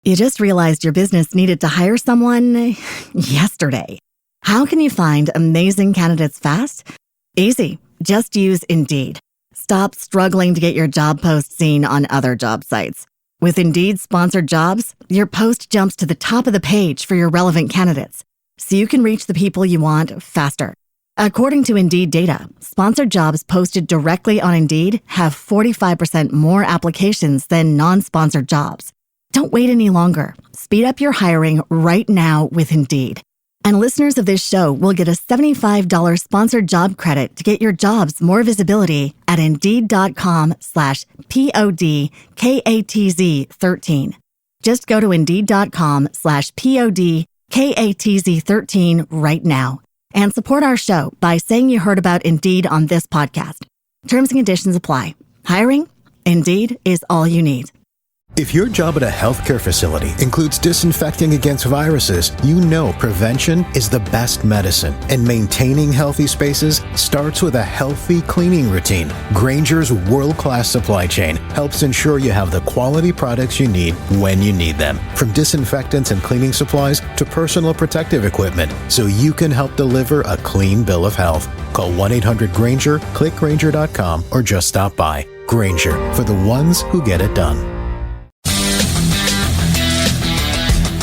You just realized your business needed to hire someone yesterday. How can you find amazing candidates fast? Easy. Just use Indeed. Stop struggling to get your job post seen on other job sites. With Indeed sponsored jobs, your post jumps to the top of the page for your relevant candidates, so you can reach the people you want faster. According to Indeed data, sponsored jobs posted directly on Indeed have 45% more applications than non-sponsored jobs. Don't wait any longer. Speed up your hiring right now with Indeed. And listeners of this show will get a $75 sponsored job credit to get your jobs more visibility at Indeed.com/PODKATZ13. Just go to Indeed.com/PODKATZ13 right now and support our show by saying you heard about Indeed on this podcast. Terms and conditions apply. Hiring? Indeed is all you need. If your job at a healthcare facility includes disinfecting against viruses, you know prevention is the best medicine, and maintaining healthy spaces starts with a healthy cleaning routine. Grainger's world-class supply chain helps ensure you have the quality products you need when you need them, from disinfectants and cleaning supplies to personal protective equipment, so you can help deliver a clean bill of health. Call 1-800-GRAINGER, click Grainger.com, or just stop by. Grainger, for the ones who get it done.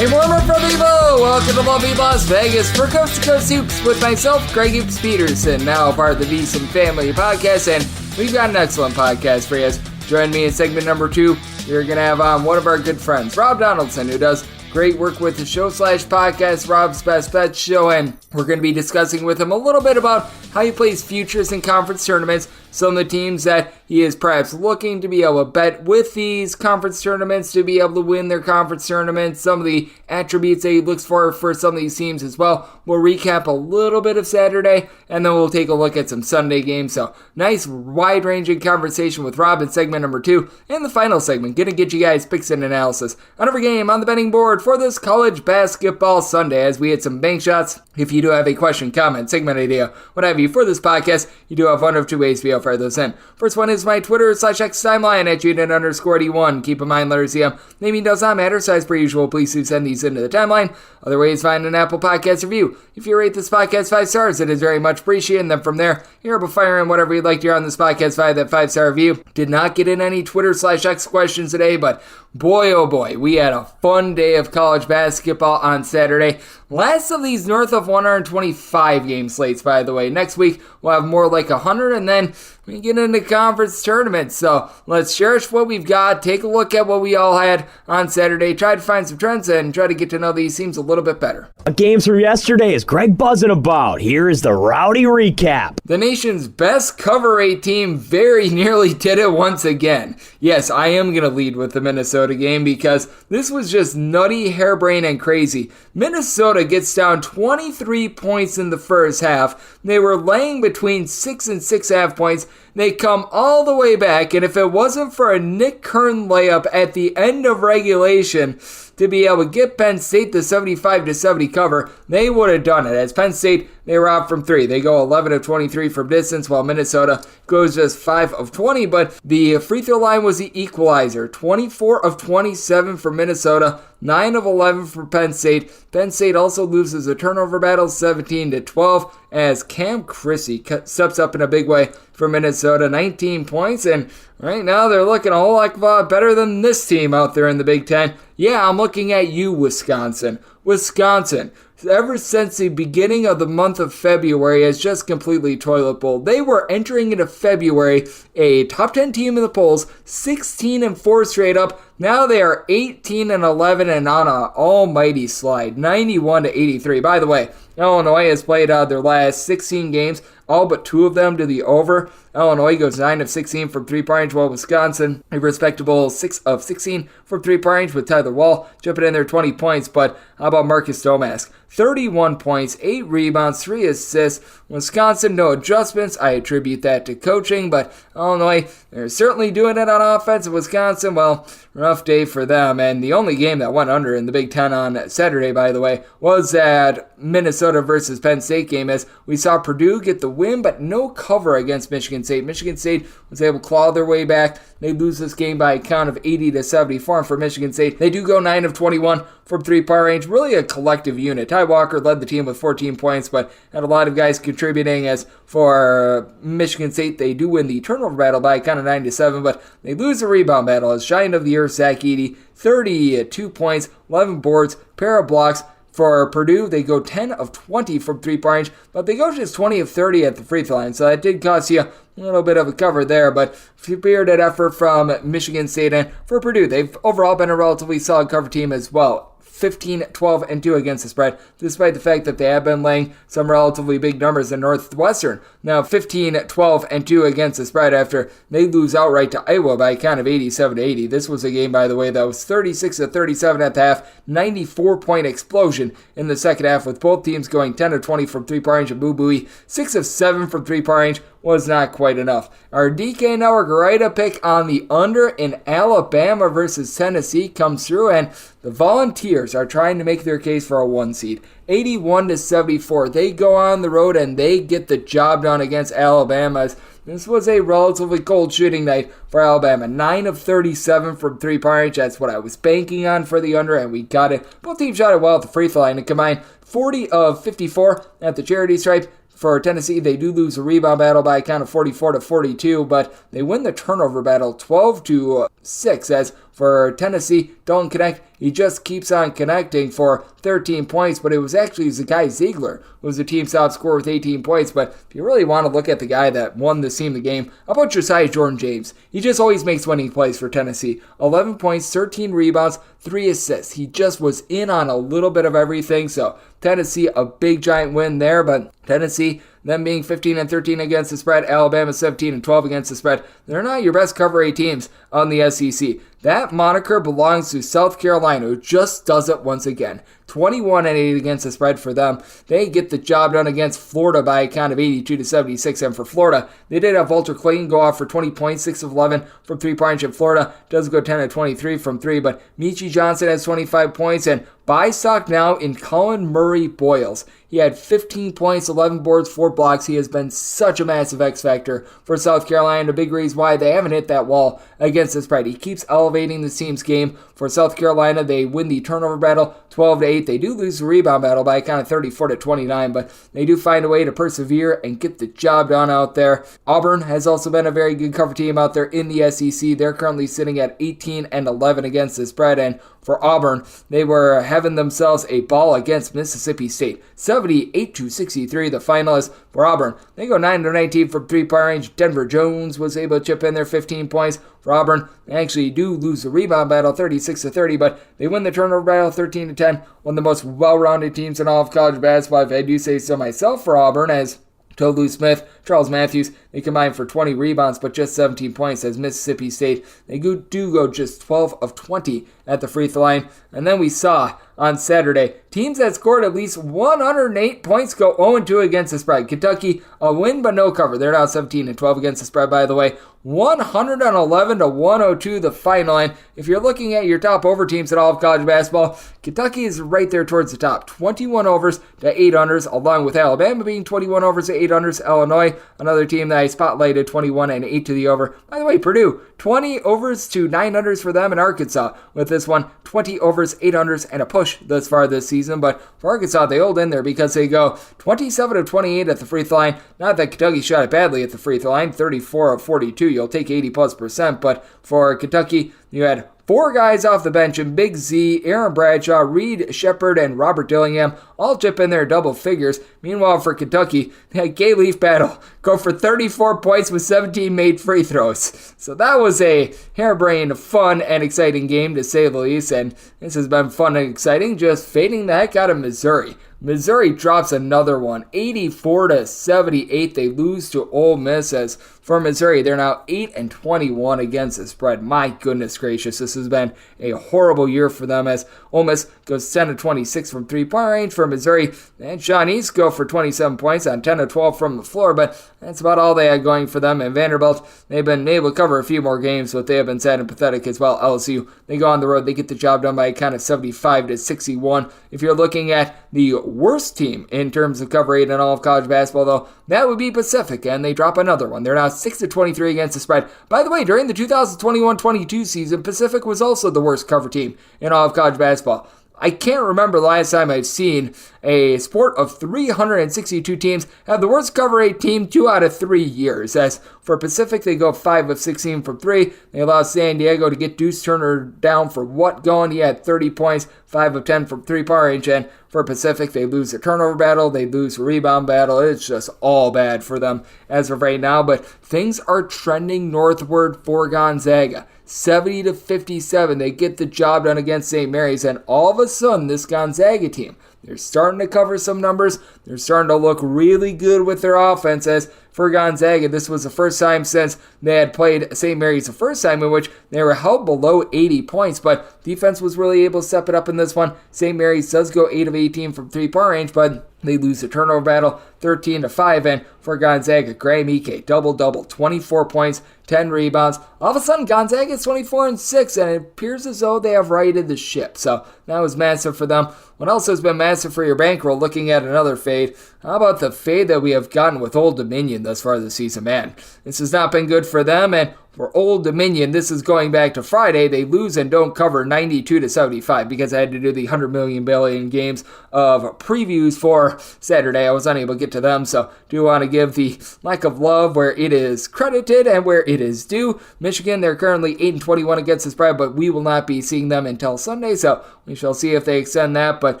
A warmer from Evo! Welcome to lovely Las Vegas for Coast to Coast Hoops with myself, Greg Hoops Peterson, now part of the VSiN Family Podcast, and we've got an excellent podcast for you. Join me in segment number 2. We're going to have on one of our good friends, Rob Donaldson, who does great work with the show/podcast, Rob's Best Bets Show, and we're going to be discussing with him a little bit about how he plays futures in conference tournaments, some of the teams that he is perhaps looking to be able to bet with these conference tournaments to be able to win their conference tournaments, some of the attributes that he looks for some of these teams as well. We'll recap a little bit of Saturday, and then we'll take a look at some Sunday games. So nice wide-ranging conversation with Rob in segment number 2. In the final segment, going to get you guys picks and analysis on every game on the betting board for this college basketball Sunday as we hit some bank shots. If you do have a question, comment, segment idea, what have you for this podcast, you do have one of two ways to be able to fire those in. First one is my Twitter/X timeline at Jaden_D1. Keep in mind, letters EM. Naming does not matter, so as per usual, please do send these into the timeline. Other ways, find an Apple Podcast review. If you rate this podcast 5 stars, it is very much appreciated. And then from there, you're able to fire in whatever you'd like to hear on this podcast via that 5-star review. Did not get in any Twitter/X questions today, but boy, oh boy, we had a fun day of college basketball on Saturday. Last of these north of 125 game slates, by the way. Next week, we'll have more like 100, and then we get into conference tournaments. So let's cherish what we've got, take a look at what we all had on Saturday, try to find some trends, and try to get to know these teams a little bit better. Games from yesterday is Greg buzzing about. Here is the rowdy recap. The nation's best cover 8 team very nearly did it once again. Yes, I am going to lead with the Minnesota game because this was just nutty, harebrained, and crazy. Minnesota gets down 23 points in the first half. They were laying between 6 and 6.5 points. They come all the way back, and if it wasn't for a Nick Kern layup at the end of regulation to be able to get Penn State the 75-70 cover, they would have done it. As Penn State, they were out from 3. They go 11 of 23 from distance, while Minnesota goes just 5 of 20, but the free throw line was the equalizer. 24 of 27 for Minnesota, 9 of 11 for Penn State. Penn State also loses a turnover battle 17-12 as Cam Chrissy steps up in a big way for Minnesota, 19 points, and right now they're looking a whole heck of a lot better than this team out there in the Big Ten. Yeah, I'm looking at you, Wisconsin. Wisconsin, ever since the beginning of the month of February, has just completely toilet bowled. They were entering into February a top 10 team in the polls, 16-4 straight up. Now they are 18-11 and on an almighty slide, 91-83. By the way, Illinois has played their last 16 games, all but 2 of them to the over. Illinois goes 9 of 16 from 3-point range, while Wisconsin, a respectable 6 of 16 from 3-point range with Tyler Wall jumping in there 20 points. But how about Marcus Domask? 31 points, 8 rebounds, 3 assists. Wisconsin, no adjustments. I attribute that to coaching, but Illinois, they're certainly doing it on offense. Wisconsin, well, rough day for them. And the only game that went under in the Big Ten on Saturday, by the way, was that Minnesota versus Penn State game, as we saw Purdue get the win, but no cover against Michigan State. Michigan State was able to claw their way back. They lose this game by a count of 80-74. And for Michigan State, they do go 9 of 21 from three-point range. Really a collective unit. Ty Walker led the team with 14 points, but had a lot of guys contributing. As for Michigan State, they do win the turnover battle by a count of 9-7, but they lose the rebound battle. As Giant of the Year, Zach Edey, 32 points, 11 boards, pair of blocks. For Purdue, they go 10 of 20 from three-point range, but they go just 20 of 30 at the free throw line, so that did cost you a little bit of a cover there, but spirited effort from Michigan State. And for Purdue, they've overall been a relatively solid cover team as well. 15, 12, and 2 against the spread, despite the fact that they have been laying some relatively big numbers in Northwestern. Now 15, 12, and 2 against the spread after they lose outright to Iowa by a count of 87-80. This was a game, by the way, that was 36-37 at the half, 94-point explosion in the second half, with both teams going 10 of 20 from three-point range and Boo Buie, 6 of 7 from three-point range was not quite enough. Our DK Network Rita pick on the under in Alabama versus Tennessee comes through, and the Volunteers are trying to make their case for a 1 seed. 81-74. They go on the road and they get the job done against Alabama. This was a relatively cold shooting night for Alabama. 9 of 37 from three-point range. That's what I was banking on for the under, and we got it. Both teams shot it well at the free throw line and combined 40 of 54 at the charity stripe. For Tennessee, they do lose a rebound battle by a count of 44-42, but they win the turnover battle 12-6. As for Tennessee, Dalton Knecht, he just keeps on connecting for 13 points, but it was actually Zakai Ziegler who was the team's top scorer with 18 points. But if you really want to look at the guy that won this team the game, how about Josiah Jordan-James? He just always makes winning plays for Tennessee. 11 points, 13 rebounds, 3 assists. He just was in on a little bit of everything, so Tennessee, a big giant win there, but Tennessee, them being 15-13 against the spread, Alabama 17-12 against the spread. They're not your best cover A teams on the SEC. That moniker belongs to South Carolina, who just does it once again. 21-8 against the spread for them. They get the job done against Florida by a count of 82-76. And for Florida, they did have Walter Clayton go off for 20 points, 6 of 11 from three-point range. And Florida does go 10 of 23 from three, but Michi Johnson has 25 points, and buy stock now in Colin Murray Boyles. He had 15 points, 11 boards, 4 blocks. He has been such a massive X factor for South Carolina. A big reason why they haven't hit that wall against the spread. He keeps elevating the team's game. For South Carolina, they win the turnover battle 12-8. They do lose the rebound battle by a count of 34-29, but they do find a way to persevere and get the job done out there. Auburn has also been a very good cover team out there in the SEC. They're currently sitting at 18-11 against the spread, and for Auburn, they were having themselves a ball against Mississippi State. 78-63, the finalists for Auburn. They go 9-19 from three-point range. Denver Jones was able to chip in their 15 points. For Auburn, they actually do lose the rebound battle 36-30, but they win the turnover battle 13-10. One of the most well-rounded teams in all of college basketball, if I do say so myself, for Auburn, as Tolu Smith, Charles Matthews, they combine for 20 rebounds, but just 17 points. As Mississippi State, they do go just 12 of 20 at the free throw line. And then we saw on Saturday, teams that scored at least 108 points go 0-2 against the spread. Kentucky, a win but no cover. They're now 17-12 against the spread, by the way. 111-102 the final. And if you're looking at your top over teams in all of college basketball, Kentucky is right there towards the top. 21 overs to 8 unders, along with Alabama being 21 overs to 8 unders. Illinois, another team that I spotlighted, 21-8 to the over. By the way, Purdue, 20 overs to 9 unders for them, in Arkansas with this one, 20 overs, 8 unders, and a push thus far this season. But for Arkansas, they hold in there because they go 27 of 28 at the free throw line. Not that Kentucky shot it badly at the free throw line, 34 of 42. You'll take 80+%, but for Kentucky, you had 4 guys off the bench, and Big Z, Aaron Bradshaw, Reed Shepard, and Robert Dillingham all chip in their double figures. Meanwhile, for Kentucky, that Gay Leaf battle go for 34 points with 17 made free throws. So that was a harebrained, fun, and exciting game, to say the least, and this has been fun and exciting, just fading the heck out of Missouri. Missouri drops another one, 84-78. They lose to Ole Miss. As for Missouri, they're now 8-21 against the spread. My goodness gracious, this has been a horrible year for them, as Ole Miss goes 10-26 from three-point range. For Missouri, and Sean East go for 27 points on 10-12 from the floor, but that's about all they had going for them. And Vanderbilt, they've been able to cover a few more games, but they have been sad and pathetic as well. LSU, they go on the road, they get the job done by a count of 75-61. If you're looking at the worst team in terms of cover rate in all of college basketball, though, that would be Pacific, and they drop another one. They're now 6-23 against the spread. By the way, during the 2021-22 season, Pacific was also the worst cover team in all of college basketball. I can't remember the last time I've seen a sport of 362 teams have the worst cover rate team 2 out of 3 years. As for Pacific, they go 5 of 16 from 3. They allow San Diego to get Deuce Turner down for what going? He had 30 points, 5 of 10 from 3-point range. And for Pacific, they lose the turnover battle, they lose the rebound battle. It's just all bad for them as of right now. But things are trending northward for Gonzaga. 70-57, they get the job done against St. Mary's, and all of a sudden, this Gonzaga team, they're starting to cover some numbers. They're starting to look really good with their offense. As for Gonzaga, this was the first time since they had played St. Mary's the first time in which they were held below 80 points, but defense was really able to step it up in this one. St. Mary's does go 8 of 18 from 3-point range, but they lose the turnover battle 13-5, and for Gonzaga, Graham Ike, double-double, 24 points, 10 rebounds. All of a sudden, Gonzaga is 24-6, and it appears as though they have righted the ship. So that was massive for them. What else has been massive for your bankroll? Looking at another fade. How about the fade that we have gotten with Old Dominion thus far this season? Man, this has not been good for them, and for Old Dominion, this is going back to Friday. They lose and don't cover 92-75 because I had to do the 100 million billion games of previews for Saturday. I was unable to get to them, so do want to give the lack of love where it is credited and where it is due. Michigan, they're currently 8-21 against the spread, but we will not be seeing them until Sunday, so we shall see if they extend that. But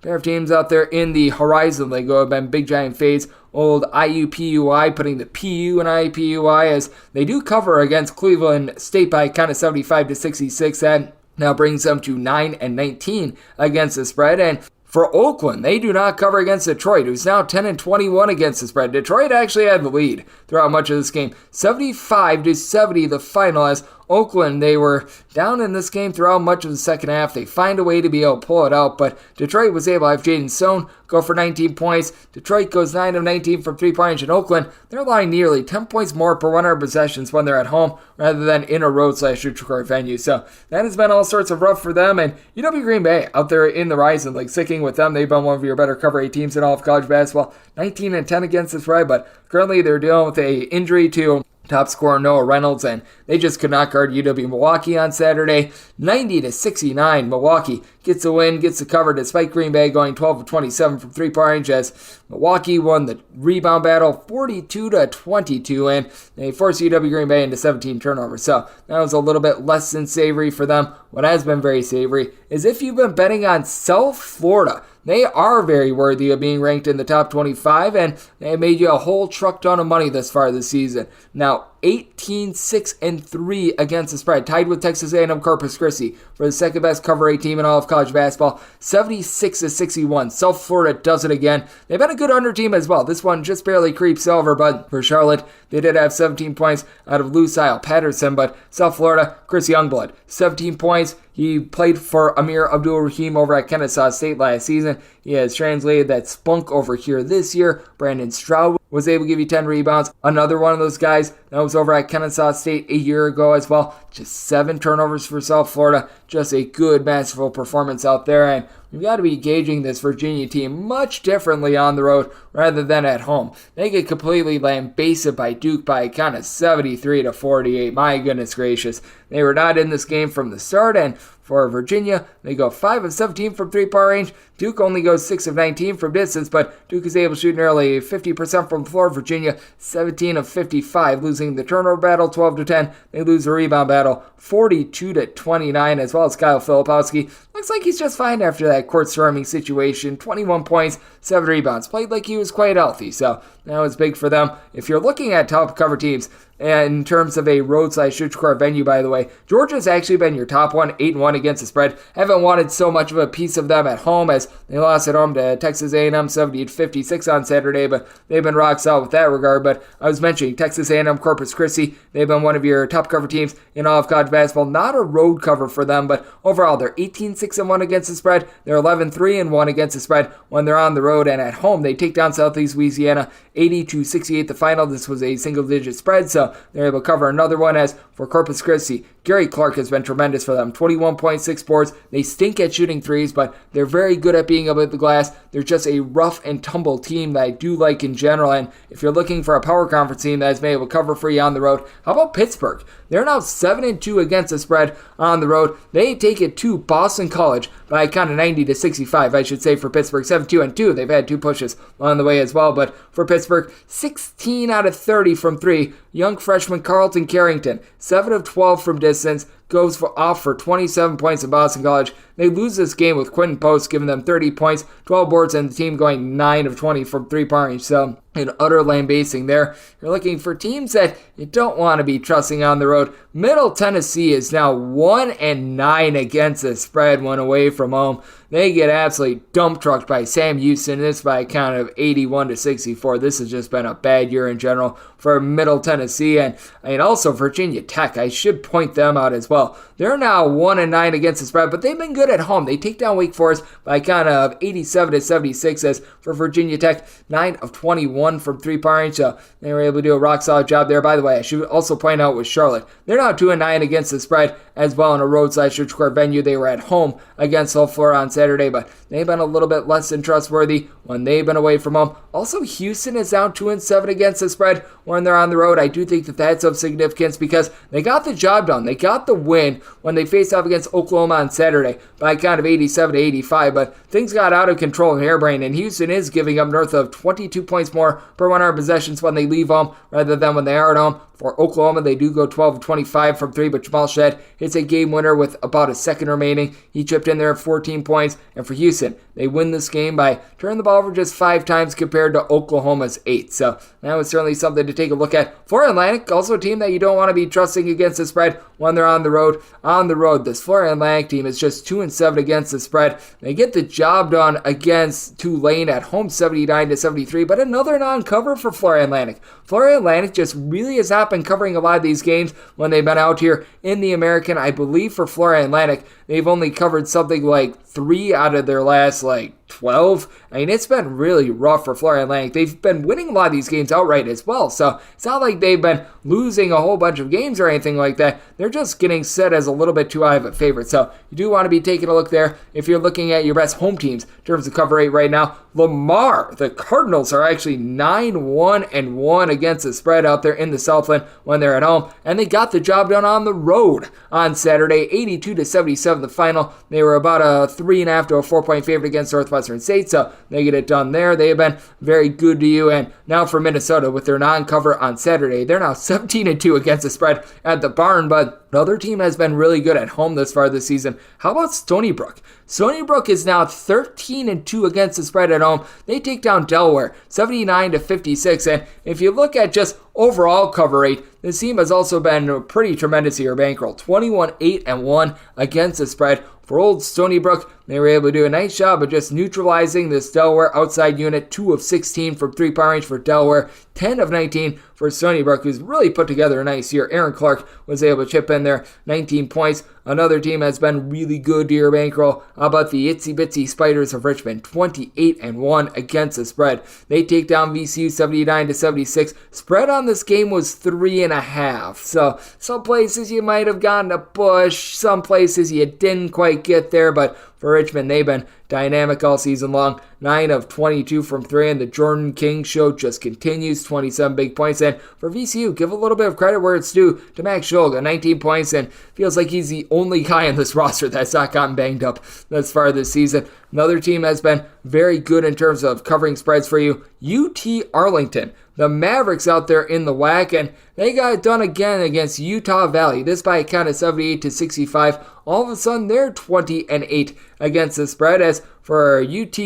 pair of teams out there in the Horizon League have been big giant fades. Old IUPUI putting the PU in IUPUI as they do cover against Cleveland State by kind of 75-66. That now brings them to 9-19 against the spread. And for Oakland, they do not cover against Detroit, who's now 10-21 against the spread. Detroit actually had the lead throughout much of this game. 75-70 the final, as Oakland, they were down in this game throughout much of the second half. They find a way to be able to pull it out, but Detroit was able to have Jaden Seton go for 19 points. Detroit goes 9 of 19 from 3-point range, and Oakland, they're allowing nearly 10 points more per 100 possessions when they're at home rather than in a road/neutral court venue. So that has been all sorts of rough for them, and UW Green Bay out there in the Horizon League, sticking with them. They've been one of your better cover 8 teams in all of college basketball, 19-10 against the spread, but currently they're dealing with an injury to top scorer Noah Reynolds, and they just could not guard UW Milwaukee on Saturday. 90-69, Milwaukee gets a win, gets the cover despite Green Bay going 12 of 27 from 3-point range, as Milwaukee won the rebound battle 42-22, and they forced UW Green Bay into 17 turnovers. So that was a little bit less than savory for them. What has been very savory is if you've been betting on South Florida, they are very worthy of being ranked in the top 25, and they made you a whole truck ton of money thus far this season. Now, 18-6-3 against the spread, tied with Texas A&M Corpus Christi for the second best cover 8 team in all of college basketball. 76-61. South Florida does it again. They've been a good under team as well. This one just barely creeps over, but for Charlotte, they did have 17 points out of Lucille Patterson, but South Florida, Chris Youngblood, 17 points. He played for Amir Abdul-Rahim over at Kennesaw State last season. He has translated that spunk over here this year. Brandon Stroud was able to give you 10 rebounds. Another one of those guys that was over at Kennesaw State a year ago as well. Just 7 turnovers for South Florida. Just a good, masterful performance out there. And we've got to be gauging this Virginia team much differently on the road rather than at home. They get completely lambasted by Duke by kind of 73-48. My goodness gracious. They were not in this game from the start, and for Virginia, they go 5 of 17 from 3-point range. Duke only goes 6 of 19 from distance, but Duke is able to shoot nearly 50% from the floor. Virginia, 17 of 55, losing the turnover battle 12-10. They lose the rebound battle 42-29, as well as Kyle Filipowski. Looks like he's just fine after that court storming situation. 21 points, 7 rebounds. Played like he was quite healthy, so that was big for them. If you're looking at top cover teams, in terms of a road/neutral court venue, by the way, Georgia's actually been your top one, 8-1 against the spread. Haven't wanted so much of a piece of them at home as they lost at home to Texas A&M 70-56 on Saturday, but they've been rock solid with that regard. But I was mentioning Texas A&M Corpus Christi. They've been one of your top cover teams in all of college basketball. Not a road cover for them, but overall they're 18-6-1 against the spread. They're 11-3-1 against the spread when they're on the road, and at home they take down Southeast Louisiana 80-68 the final. This was a single-digit spread, so they're able to cover another one. As for Corpus Christi, Gary Clark has been tremendous for them. 21.6 boards. They stink at shooting threes, but they're very good at being able to hit the glass. They're just a rough and tumble team that I do like in general. And if you're looking for a power conference team that has been able to cover for you on the road, how about Pittsburgh? They're now 7-2 against the spread on the road. They take it to Boston College by kind of 90-65, I should say, for Pittsburgh. 7-2-2. They've had 2 pushes on the way as well. But for Pittsburgh, 16 out of 30 from 3. Young freshman Carlton Carrington, 7 of 12 from distance, goes off for 27 points in Boston College. They lose this game with Quinton Post giving them 30 points, 12 boards, and the team going 9 of 20 from 3-point range. So an utter lambasting there. You're looking for teams that you don't want to be trusting on the road. Middle Tennessee is now 1-9 against the spread when away from home. They get absolutely dump trucked by Sam Houston. This by a count of 81-64. This has just been a bad year in general for Middle Tennessee, and also Virginia Tech. I should point them out as well. They're now 1-9 against the spread, but they've been good at home. They take down Wake Forest by a count of 87-76. As for Virginia Tech, 9 of 21 from 3-point range. So they were able to do a rock solid job there. By the way, I should also point out with Charlotte, they're now 2-9 against the spread as well in a roadside-church court venue. They were at home against Hull Flora on Saturday, but they've been a little bit less than trustworthy when they've been away from home. Also, Houston is down 2-7 against the spread when they're on the road. I do think that that's of significance because they got the job done. They got the win when they faced off against Oklahoma on Saturday by a count of 87-85, but things got out of control and harebrained, and Houston is giving up north of 22 points more per 100 possessions when they leave home rather than when they are at home. For Oklahoma, they do go 12 of 25 from 3, but Jamal Shedd hits a game winner with about a second remaining. He chipped in there at 14 points. And for Houston, they win this game by turning the ball over just 5 times compared to Oklahoma's 8. So that was certainly something to take a look at. Florida Atlantic, also a team that you don't want to be trusting against the spread when they're on the road. On the road, this Florida Atlantic team is just 2-7 against the spread. They get the job done against Tulane at home, 79-73, but another non-cover for Florida Atlantic. Florida Atlantic just really has not been covering a lot of these games when they've been out here in the American. I believe for Florida Atlantic, they've only covered something like 3 out of their last 12. I mean, it's been really rough for Florida Atlantic. They've been winning a lot of these games outright as well, so it's not like they've been losing a whole bunch of games or anything like that. They're just getting set as a little bit too high of a favorite, so you do want to be taking a look there if you're looking at your best home teams in terms of cover rate right now. Lamar, the Cardinals are actually 9-1-1 against the spread out there in the Southland when they're at home, and they got the job done on the road on Saturday, 82-77 the final. They were about a 3.5 to a 4-point favorite against Northwestern State, so they get it done there. They have been very good to you. And now for Minnesota with their non-cover on Saturday, they're now 17-2 against the spread at the barn, but another team has been really good at home this far this season. How about Stony Brook? Stony Brook is now 13-2 against the spread at home. They take down Delaware 79-56, and if you look at just overall cover rate, this team has also been pretty tremendous here. Bankroll 21-8-1 against the spread. For old Stony Brook, they were able to do a nice job of just neutralizing this Delaware outside unit. 2 of 16 from 3-point range for Delaware, 10 of 19 for Stony Brook, who's really put together a nice year. Aaron Clark was able to chip in there 19 points. Another team has been really good to your bankroll. How about the Itsy Bitsy Spiders of Richmond, 28-1 against the spread. They take down VCU 79-76. Spread on this game was 3.5. So some places you might have gotten a push, some places you didn't quite get there, but for Richmond, they've been dynamic all season long. 9 of 22 from 3, and the Jordan King show just continues. 27 big points. And for VCU, give a little bit of credit where it's due to Max Schulga, 19 points, and feels like he's the only guy in this roster that's not gotten banged up thus far this season. Another team has been very good in terms of covering spreads for you. UT Arlington, the Mavericks out there in the WAC, and they got it done again against Utah Valley. This by a count of 78-65. All of a sudden, they're 20-8 against the spread. As for UT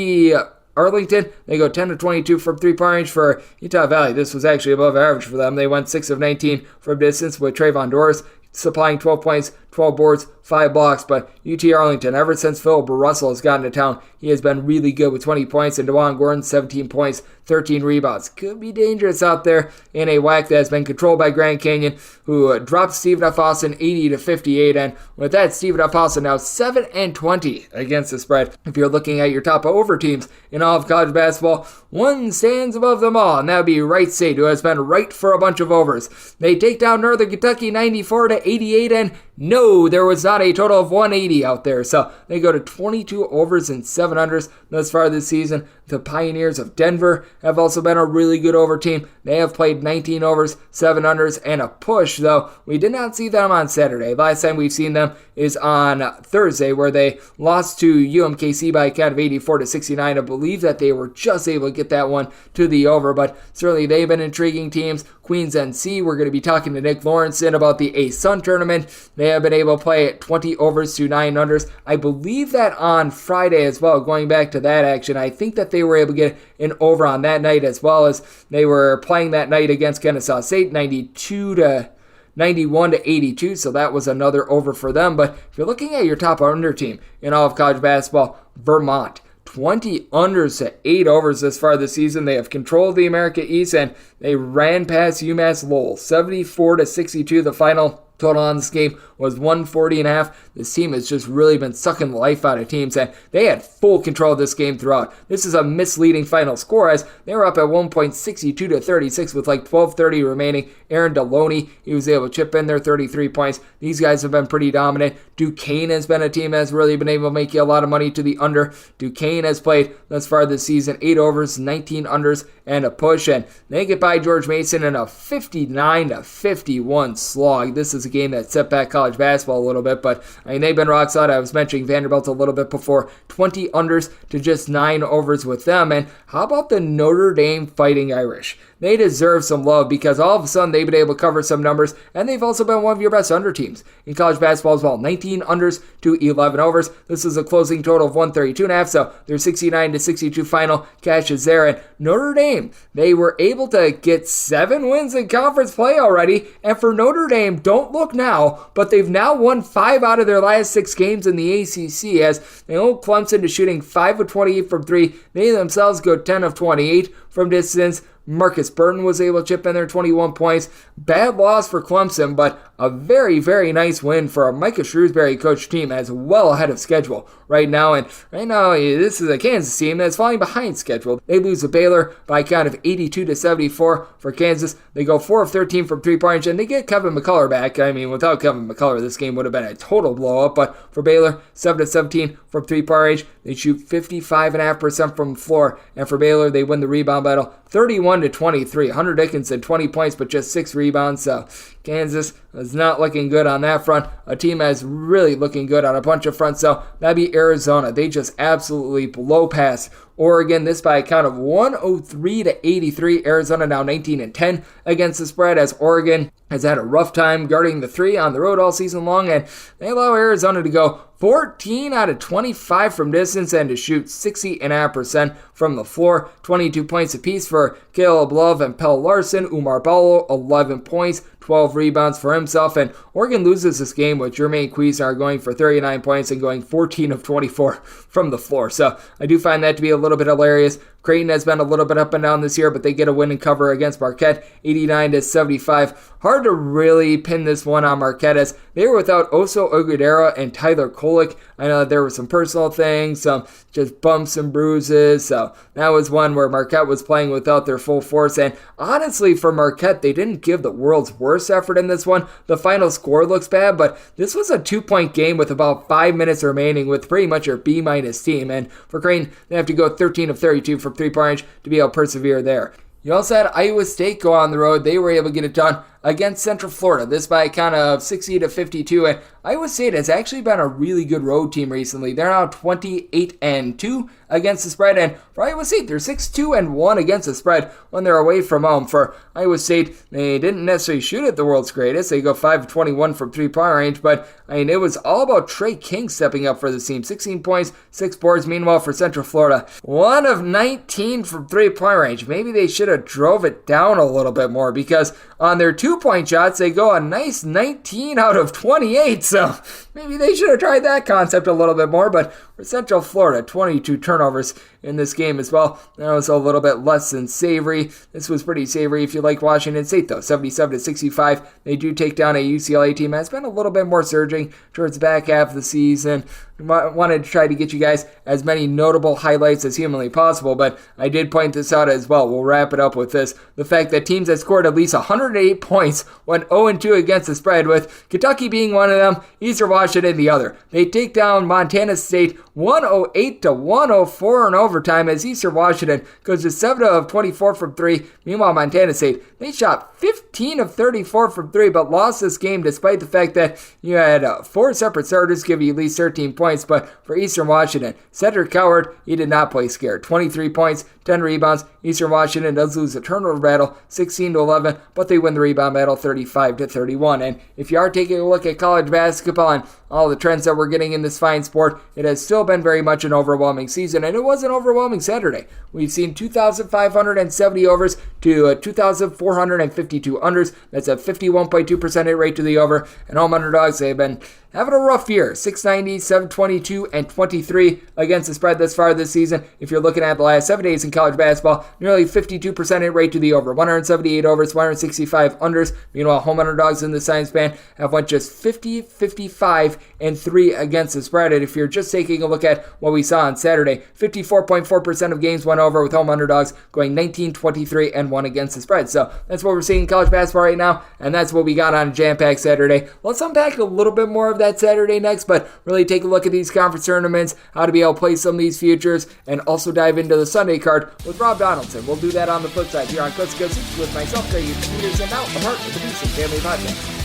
Arlington, they go 10 of 22 from 3-point range. For Utah Valley, this was actually above average for them. They went 6 of 19 from distance with Trayvon Doris supplying 12 points, 12 boards, 5 blocks. But UT Arlington, ever since Philip Russell has gotten to town, he has been really good with 20 points. And DeJuan Gordon, 17 points, 13 rebounds. Could be dangerous out there in a WAC that has been controlled by Grand Canyon, who dropped Stephen F. Austin 80-58. And with that, Stephen F. Austin now 7-20 against the spread. If you're looking at your top over teams in all of college basketball, one stands above them all, and that would be Wright State, who has been right for a bunch of overs. They take down Northern Kentucky 94-88, and No, there was not a total of 180 out there. So they go to 22 overs and 7 unders thus far this season. The Pioneers of Denver have also been a really good over team. They have played 19 overs, 7 unders, and a push, though we did not see them on Saturday. Last time we've seen them is on Thursday, where they lost to UMKC by a count of 84-69. I believe that they were just able to get that one to the over, but certainly they've been intriguing teams. Queens NC, we're going to be talking to Nick Lawrenson about the A-Sun tournament. They have been able to play 20 overs to 9 unders. I believe that on Friday as well, going back to that action, I think that they were able to get an over on that night, as well as they were playing that night against Canisius State, 91-82, so that was another over for them. But if you're looking at your top under team in all of college basketball, Vermont, 20 unders to 8 overs this far this season. They have controlled the America East, and they ran past UMass Lowell, 74-62. The final total on this game was 140.5. This team has just really been sucking the life out of teams, and they had full control of this game throughout. This is a misleading final score, as they were up at one point 62-36 with like 12:30 remaining. Aaron Deloney, he was able to chip in their 33 points. These guys have been pretty dominant. Duquesne has been a team that has really been able to make you a lot of money to the under. Duquesne has played thus far this season 8 overs, 19 unders, and a push, and they get by George Mason in a 59-51 slog. This is a game that set back college basketball a little bit, but I mean, they've been rock solid. I was mentioning Vanderbilt a little bit before. 20 unders to just 9 overs with them. And how about the Notre Dame Fighting Irish? They deserve some love, because all of a sudden they've been able to cover some numbers, and they've also been one of your best under teams in college basketball as well. 19 unders to 11 overs. This is a closing total of 132.5, so their 69-62 final cashes there. And Notre Dame, they were able to get 7 wins in conference play already, and for Notre Dame, don't look now, but they've now won 5 out of their last 6 games in the ACC, as they hold Clemson to shooting 5 of 28 from 3. They themselves go 10 of 28 from distance. Marcus Burton was able to chip in there 21 points. Bad loss for Clemson, but a very, very nice win for a Micah Shrewsbury coached team as well ahead of schedule right now. And right now, this is a Kansas team that's falling behind schedule. They lose to Baylor by a count of 82-74 for Kansas. They go 4 of 13 from 3-point range, and they get Kevin McCullough back. I mean, without Kevin McCullough, this game would have been a total blow-up. But for Baylor, 7 of 17 from 3-point range. They shoot 55.5% from the floor. And for Baylor, they win the rebound battle 31-23. Hunter Dickinson, 20 points, but just 6 rebounds. So Kansas is not looking good on that front. A team that's really looking good on a bunch of fronts. So that'd be Arizona. They just absolutely blow past Oregon, this by a count of 103-83. Arizona now 19-10 against the spread, as Oregon has had a rough time guarding the 3 on the road all season long, and they allow Arizona to go 14 out of 25 from distance and to shoot 60.5% from the floor. 22 points apiece for Caleb Love and Pell Larson. Umar Ballo, 11 points, 12 rebounds for himself, and Oregon loses this game with Jermaine Cuisinart going for 39 points and going 14 of 24 from the floor. So I do find that to be a little bit hilarious. Creighton has been a little bit up and down this year, but they get a win and cover against Marquette, 89-75. Hard to really pin this one on Marquette, as they were without Oso Ogudera and Tyler Kolek. I know there were some personal things, some just bumps and bruises, so that was one where Marquette was playing without their full force. And honestly, for Marquette, they didn't give the world's worst effort in this one. The final score looks bad, but this was a 2-point game with about 5 minutes remaining with pretty much your B-minus team. And for Creighton, they have to go 13 of 32 from 3-point range to be able to persevere there. You also had Iowa State go on the road. They were able to get it done against Central Florida, this by a count of 60-52, and Iowa State has actually been a really good road team recently. They're now 28-2 against the spread, and for Iowa State, they're 6-2-1 against the spread when they're away from home. For Iowa State, they didn't necessarily shoot at the world's greatest. They go 5 of 21 from 3-point range, but I mean, it was all about Trey King stepping up for the team. 16 points, 6 boards. Meanwhile, for Central Florida, 1 of 19 from 3-point range. Maybe they should have drove it down a little bit more, because on their 2-point shots, they go a nice 19 out of 28, so maybe they should have tried that concept a little bit more. But for Central Florida, 22 turnovers in this game as well. That was a little bit less than savory. This was pretty savory if you like Washington State, though. 77-65. They do take down a UCLA team that's been a little bit more surging towards the back half of the season. Wanted to try to get you guys as many notable highlights as humanly possible, but I did point this out as well. We'll wrap it up with this. The fact that teams that scored at least 108 points points, went 0-2 against the spread, with Kentucky being one of them, Eastern Washington the other. They take down Montana State 108-104 in overtime as Eastern Washington goes to 7 of 24 from 3. Meanwhile, Montana State, they shot 15 of 34 from 3, but lost this game despite the fact that you had 4 separate starters give you at least 13 points. But for Eastern Washington, Cedric Coward, he did not play scared. 23 points, 10 rebounds. Eastern Washington does lose a turnover battle, 16-11, but they win the rebound battle 35-31. And if you are taking a look at college basketball and all the trends that we're getting in this fine sport, it has still been very much an overwhelming season, and it was an overwhelming Saturday. We've seen 2,570 overs to 2,452 unders. That's a 51.2% hit rate to the over, and home underdogs, they've been having a rough year. 690, 722, and 23 against the spread thus far this season. If you're looking at the last 7 days in college basketball, nearly 52% hit rate to the over. 178 overs, 165 unders. Meanwhile, home underdogs in the science band have went just 50, 55, and 3 against the spread. And if you're just taking a look at what we saw on Saturday, 54.4% of games went over, with home underdogs going 19, 23, and 1 against the spread. So that's what we're seeing in college basketball right now, and that's what we got on a jam-packed Saturday. Let's unpack a little bit more of that Saturday next, but really take a look at these conference tournaments, how to be able to play some of these futures, and also dive into the Sunday card with Rob Donaldson. We'll do that on the flip side here on Coast to Coast with myself, Greg Peters, and now a part of the Beeson Family Podcast.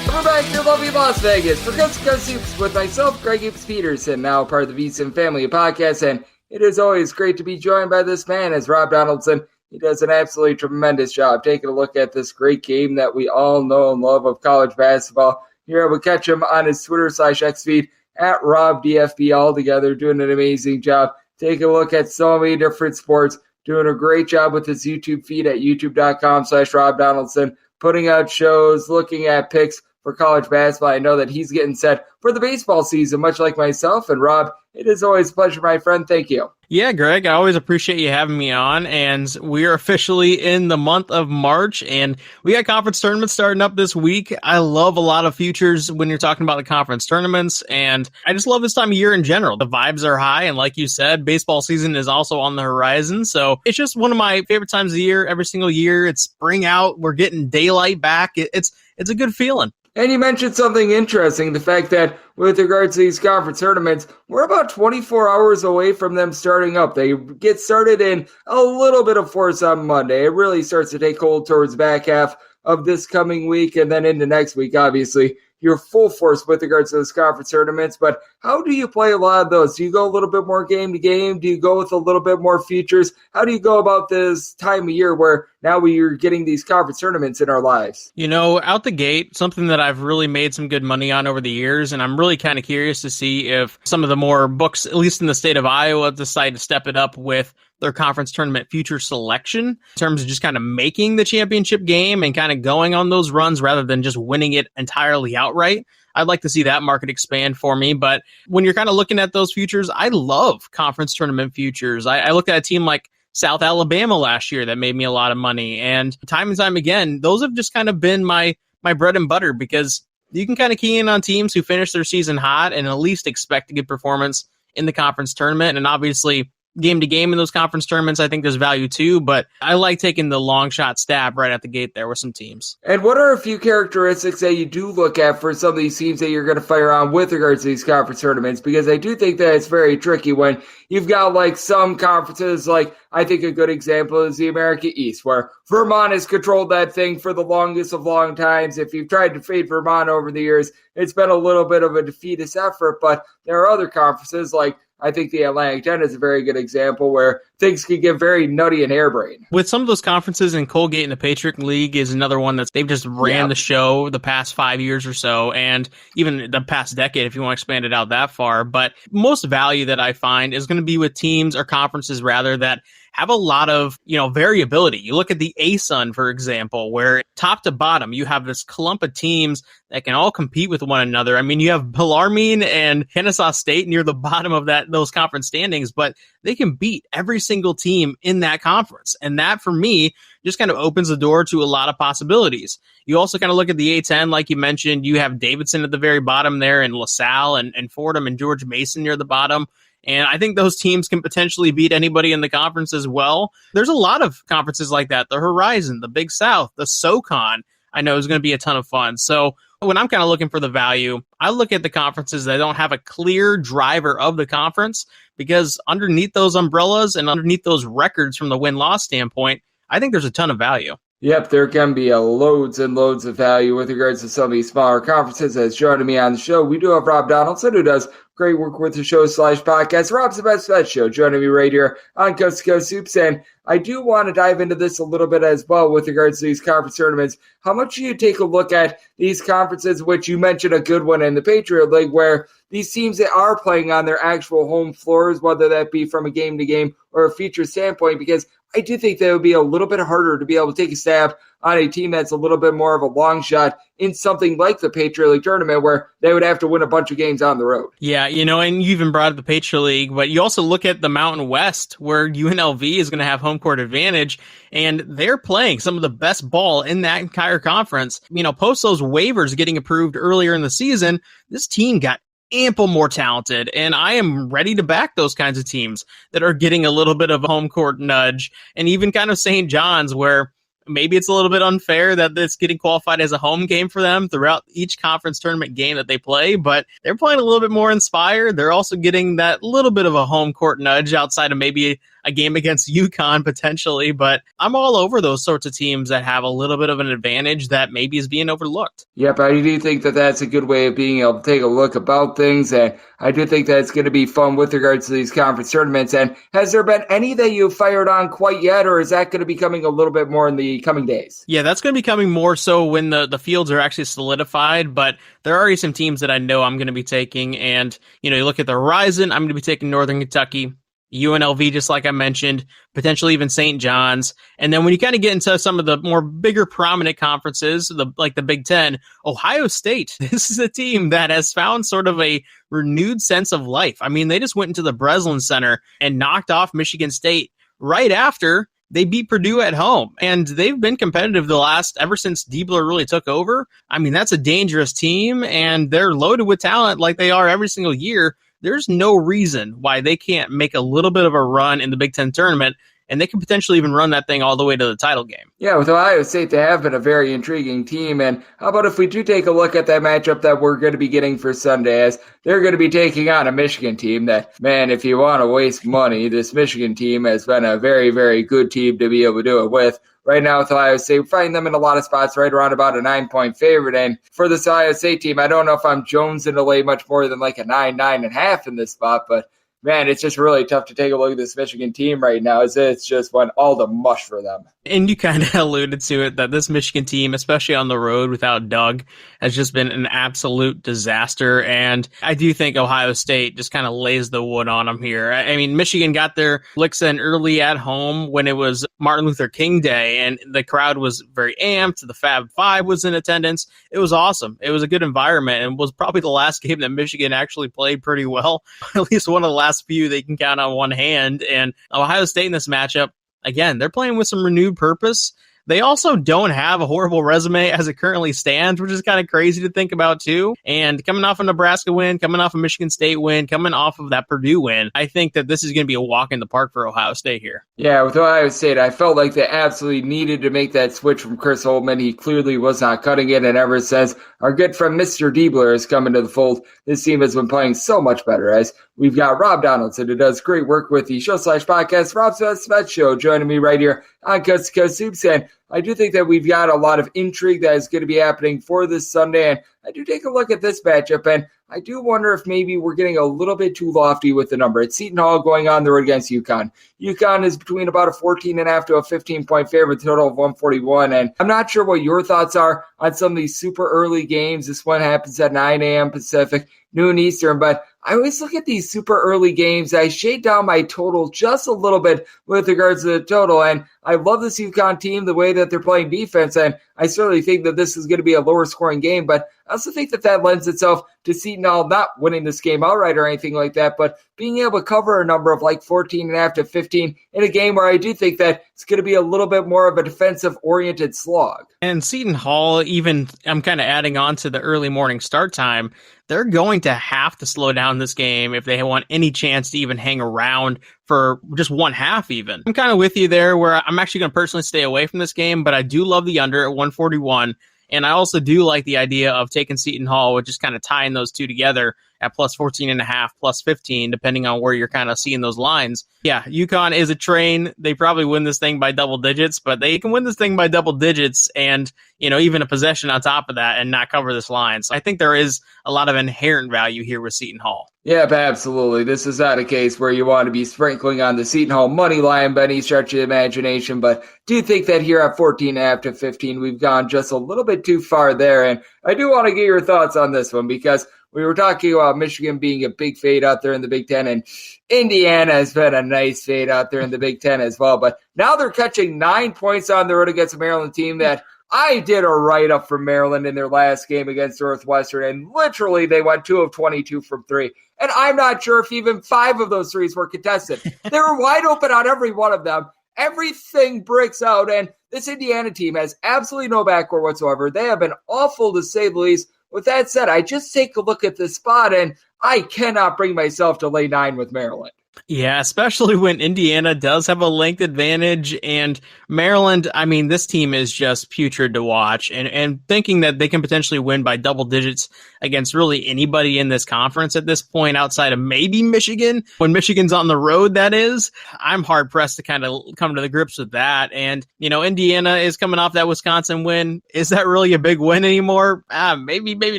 We're back to lovely Las Vegas for Coast to Coast Hoops with myself, Greg Peterson, now part of the Beeson Family Podcast, and it is always great to be joined by this man as Rob Donaldson. He does an absolutely tremendous job taking a look at this great game that we all know and love of college basketball. You're able to catch him on his Twitter/X feed at RobDFB altogether, doing an amazing job. Taking a look at so many different sports, doing a great job with his YouTube feed at youtube.com/Rob Donaldson, putting out shows, looking at picks for college basketball. I know that he's getting set for the baseball season, much like myself. And Rob, it is always a pleasure, my friend. Thank you. Yeah, Greg, I always appreciate you having me on, and we are officially in the month of March, and we got conference tournaments starting up this week. I love a lot of futures when you're talking about the conference tournaments, and I just love this time of year in general. The vibes are high, and like you said, baseball season is also on the horizon, so it's just one of my favorite times of the year. Every single year, it's spring out, we're getting daylight back. It's a good feeling. And you mentioned something interesting, the fact that with regards to these conference tournaments, we're about 24 hours away from them starting up. They get started in a little bit of force on Monday. It really starts to take hold towards the back half of this coming week and then into next week, obviously. You're full force with regards to those conference tournaments, but how do you play a lot of those? Do you go a little bit more game to game? Do you go with a little bit more features? How do you go about this time of year where now we're getting these conference tournaments in our lives? You know, out the gate, something that I've really made some good money on over the years, and I'm really kind of curious to see if some of the more books, at least in the state of Iowa, decide to step it up with their conference tournament future selection in terms of just kind of making the championship game and kind of going on those runs rather than just winning it entirely outright. I'd like to see that market expand for me. But when you're kind of looking at those futures, I love conference tournament futures. I looked at a team like South Alabama last year that made me a lot of money. And time again, those have just kind of been my bread and butter, because you can kind of key in on teams who finish their season hot and at least expect a good performance in the conference tournament. And obviously, game to game in those conference tournaments, I think there's value too, but I like taking the long shot stab right at the gate there with some teams. And what are a few characteristics that you do look at for some of these teams that you're going to fire on with regards to these conference tournaments? Because I do think that it's very tricky when you've got like some conferences, like I think a good example is the America East, where Vermont has controlled that thing for the longest of long times. If you've tried to fade Vermont over the years, it's been a little bit of a defeatist effort, but there are other conferences like I think the Atlantic 10 is a very good example where things can get very nutty and harebrained. With some of those conferences, in Colgate and the Patriot League is another one that they've just ran the show the past 5 years or so, and even the past decade if you want to expand it out that far. But most value that I find is going to be with teams or conferences rather that have a lot of, variability. You look at the ASUN, for example, where top to bottom, you have this clump of teams that can all compete with one another. I mean, you have Bellarmine and Kennesaw State near the bottom of those conference standings, but they can beat every single team in that conference. And that, for me, just kind of opens the door to a lot of possibilities. You also kind of look at the A10, like you mentioned, you have Davidson at the very bottom there, and LaSalle and Fordham and George Mason near the bottom. And I think those teams can potentially beat anybody in the conference as well. There's a lot of conferences like that. The Horizon, the Big South, the SoCon, I know is going to be a ton of fun. So when I'm kind of looking for the value, I look at the conferences that don't have a clear driver of the conference, because underneath those umbrellas and underneath those records from the win-loss standpoint, I think there's a ton of value. Yep, there can be loads and loads of value with regards to some of these smaller conferences. As joining me on the show, we do have Rob Donaldson, who does great work with the show/podcast. Rob's the best bet show, joining me right here on Coast to Coast Hoops. And I do want to dive into this a little bit as well with regards to these conference tournaments. How much do you take a look at these conferences, which you mentioned a good one in the Patriot League, where these teams that are playing on their actual home floors, whether that be from a game-to-game or a feature standpoint, because I do think that it would be a little bit harder to be able to take a stab on a team that's a little bit more of a long shot in something like the Patriot League tournament, where they would have to win a bunch of games on the road. Yeah, and you even brought up the Patriot League, but you also look at the Mountain West, where UNLV is going to have home court advantage, and they're playing some of the best ball in that entire conference. Post those waivers getting approved earlier in the season, this team got ample more talented, and I am ready to back those kinds of teams that are getting a little bit of a home court nudge. And even kind of St. John's, where maybe it's a little bit unfair that it's getting qualified as a home game for them throughout each conference tournament game that they play, but they're playing a little bit more inspired. They're also getting that little bit of a home court nudge outside of maybe a game against UConn potentially, but I'm all over those sorts of teams that have a little bit of an advantage that maybe is being overlooked. Yep, I do think that that's a good way of being able to take a look about things, and I do think that it's going to be fun with regards to these conference tournaments. And has there been any that you've fired on quite yet, or is that going to be coming a little bit more in the coming days? Yeah, that's going to be coming more so when the fields are actually solidified, but there are already some teams that I know I'm going to be taking, and you look at the Horizon, I'm going to be taking Northern Kentucky, UNLV, just like I mentioned, potentially even St. John's. And then when you kind of get into some of the more bigger prominent conferences, like the Big Ten, Ohio State, this is a team that has found sort of a renewed sense of life. I mean, they just went into the Breslin Center and knocked off Michigan State right after they beat Purdue at home, and they've been competitive ever since Diebler really took over. I mean, that's a dangerous team, and they're loaded with talent like they are every single year. There's no reason why they can't make a little bit of a run in the Big Ten tournament, and they can potentially even run that thing all the way to the title game. Yeah, with Ohio State, they have been a very intriguing team. And how about if we do take a look at that matchup that we're going to be getting for Sunday, as they're going to be taking on a Michigan team that, man, if you want to waste money, this Michigan team has been a very, very good team to be able to do it with. Right now with Ohio State, we're finding them in a lot of spots right around about a 9-point favorite. And for this Ohio State team, I don't know if I'm jonesing to lay much more than like a 9.5 in this spot, but man, it's just really tough to take a look at this Michigan team right now, as it's just went all the mush for them. And you kind of alluded to it, that this Michigan team, especially on the road without Doug, has just been an absolute disaster. And I do think Ohio State just kind of lays the wood on them here. I mean, Michigan got their licks in early at home when it was Martin Luther King Day, and the crowd was very amped. The Fab Five was in attendance. It was awesome. It was a good environment, and was probably the last game that Michigan actually played pretty well. At least one of the last few they can count on one hand. And Ohio State in this matchup, again, they're playing with some renewed purpose. They also don't have a horrible resume as it currently stands, which is kind of crazy to think about too. And coming off a Nebraska win, coming off a Michigan State win, coming off of that Purdue win, I think that this is going to be a walk in the park for Ohio State here. Yeah, with Ohio State, I felt like they absolutely needed to make that switch from Chris Holtmann. He clearly was not cutting it, and ever since our good friend Mr. Diebler has come into the fold, this team has been playing so much better. As we've got Rob Donaldson, who does great work with the show/podcast, Rob's Best Bet Show, joining me right here on Coast to Coast Hoops. And I do think that we've got a lot of intrigue that is going to be happening for this Sunday. And I do take a look at this matchup, and I do wonder if maybe we're getting a little bit too lofty with the number. It's Seton Hall going on the road against UConn. UConn is between about a 14.5 to a 15-point favorite, total of 141. And I'm not sure what your thoughts are on some of these super early games. This one happens at 9 a.m. Pacific, noon Eastern, but I always look at these super early games. I shade down my total just a little bit with regards to the total, and I love this UConn team, the way that they're playing defense, and I certainly think that this is going to be a lower scoring game, but I also think that lends itself to Seton Hall not winning this game outright or anything like that, but being able to cover a number of like 14.5 to 15 in a game where I do think that it's going to be a little bit more of a defensive-oriented slog. And Seton Hall, even I'm kind of adding on to the early morning start time, they're going to have to slow down this game if they want any chance to even hang around for just one half even. I'm kind of with you there where I'm actually going to personally stay away from this game, but I do love the under at 141. And I also do like the idea of taking Seton Hall with just kind of tying those two together at plus 14.5, plus 15, depending on where you're kind of seeing those lines. Yeah, UConn is a train. They probably win this thing by double digits, but they can win this thing by double digits and, even a possession on top of that and not cover this line. So I think there is a lot of inherent value here with Seton Hall. Yep, absolutely. This is not a case where you want to be sprinkling on the Seton Hall money line by any stretch of imagination, but do think that here at 14.5 to 15, we've gone just a little bit too far there. And I do want to get your thoughts on this one because we were talking about Michigan being a big fade out there in the Big Ten, and Indiana has been a nice fade out there in the Big Ten as well. But now they're catching 9 points on the road against a Maryland team that I did a write-up for Maryland in their last game against Northwestern, and literally they went 2 of 22 from 3. And I'm not sure if even 5 of those threes were contested. They were wide open on every one of them. Everything breaks out, and this Indiana team has absolutely no backcourt whatsoever. They have been awful, to say the least. With that said, I just take a look at this spot, and I cannot bring myself to lay 9 with Maryland. Yeah, especially when Indiana does have a length advantage, and Maryland, this team is just putrid to watch, and thinking that they can potentially win by double digits against really anybody in this conference at this point outside of maybe Michigan, when Michigan's on the road, that is, I'm hard pressed to kind of come to the grips with that. And, Indiana is coming off that Wisconsin win. Is that really a big win anymore? Maybe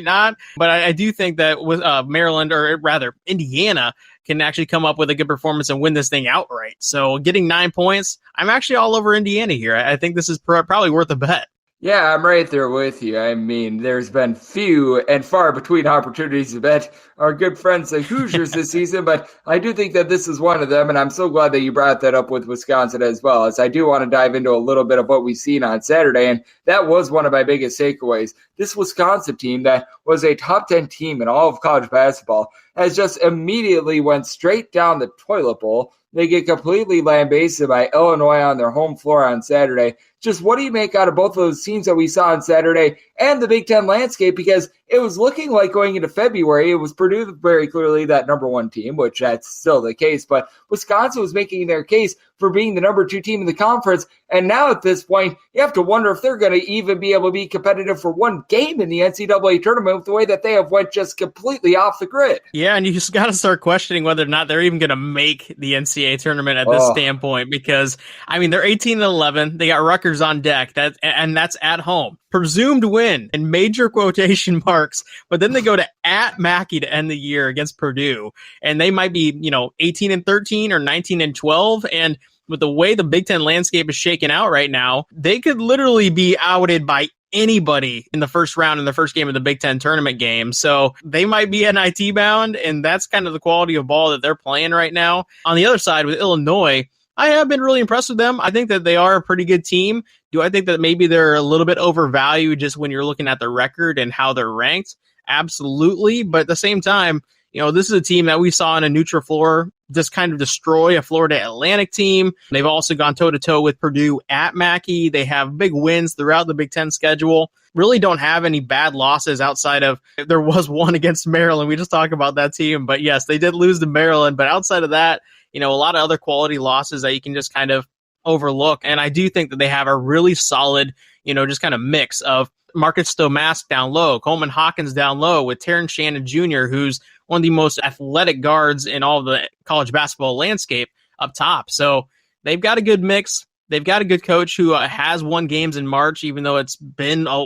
not. But I do think that with Maryland, or rather Indiana, can actually come up with a good performance and win this thing outright. So getting 9 points, I'm actually all over Indiana here. I think this is probably worth a bet. Yeah, I'm right there with you. There's been few and far between opportunities to bet our good friends the Hoosiers this season, but I do think that this is one of them, and I'm so glad that you brought that up with Wisconsin as well, as I do want to dive into a little bit of what we've seen on Saturday, and that was one of my biggest takeaways. This Wisconsin team that was a top 10 team in all of college basketball has just immediately went straight down the toilet bowl. They get completely lambasted by Illinois on their home floor on Saturday. Just what do you make out of both of those teams that we saw on Saturday and the Big Ten landscape? Because it was looking like going into February, it was Purdue very clearly that number 1 team, which that's still the case. But Wisconsin was making their case for being the number 2 team in the conference. And now at this point, you have to wonder if they're going to even be able to be competitive for one game in the NCAA tournament with the way that they have went just completely off the grid. Yeah, and you just got to start questioning whether or not they're even going to make the NCAA tournament at this standpoint, because, they're 18-11. They got Rutgers on deck, that's at home. Presumed win in major quotation marks, but then they go to at Mackey to end the year against Purdue, and they might be, 18-13 or 19-12, and with the way the Big Ten landscape is shaken out right now, they could literally be outed by anybody in the first round in the first game of the Big Ten tournament game. So they might be NIT bound, and that's kind of the quality of ball that they're playing right now. On the other side with Illinois, I have been really impressed with them. I think that they are a pretty good team. Do I think that maybe they're a little bit overvalued just when you're looking at the record and how they're ranked? Absolutely. But at the same time, this is a team that we saw in a neutral floor just kind of destroy a Florida Atlantic team. They've also gone toe-to-toe with Purdue at Mackey. They have big wins throughout the Big Ten schedule. Really don't have any bad losses outside of, there was one against Maryland. We just talked about that team. But yes, they did lose to Maryland. But outside of that, a lot of other quality losses that you can just kind of overlook. And I do think that they have a really solid, just kind of mix of Marcus Stomask down low, Coleman Hawkins down low, with Terrence Shannon Jr., who's one of the most athletic guards in all of the college basketball landscape up top. So they've got a good mix. They've got a good coach who has won games in March, even though it's been a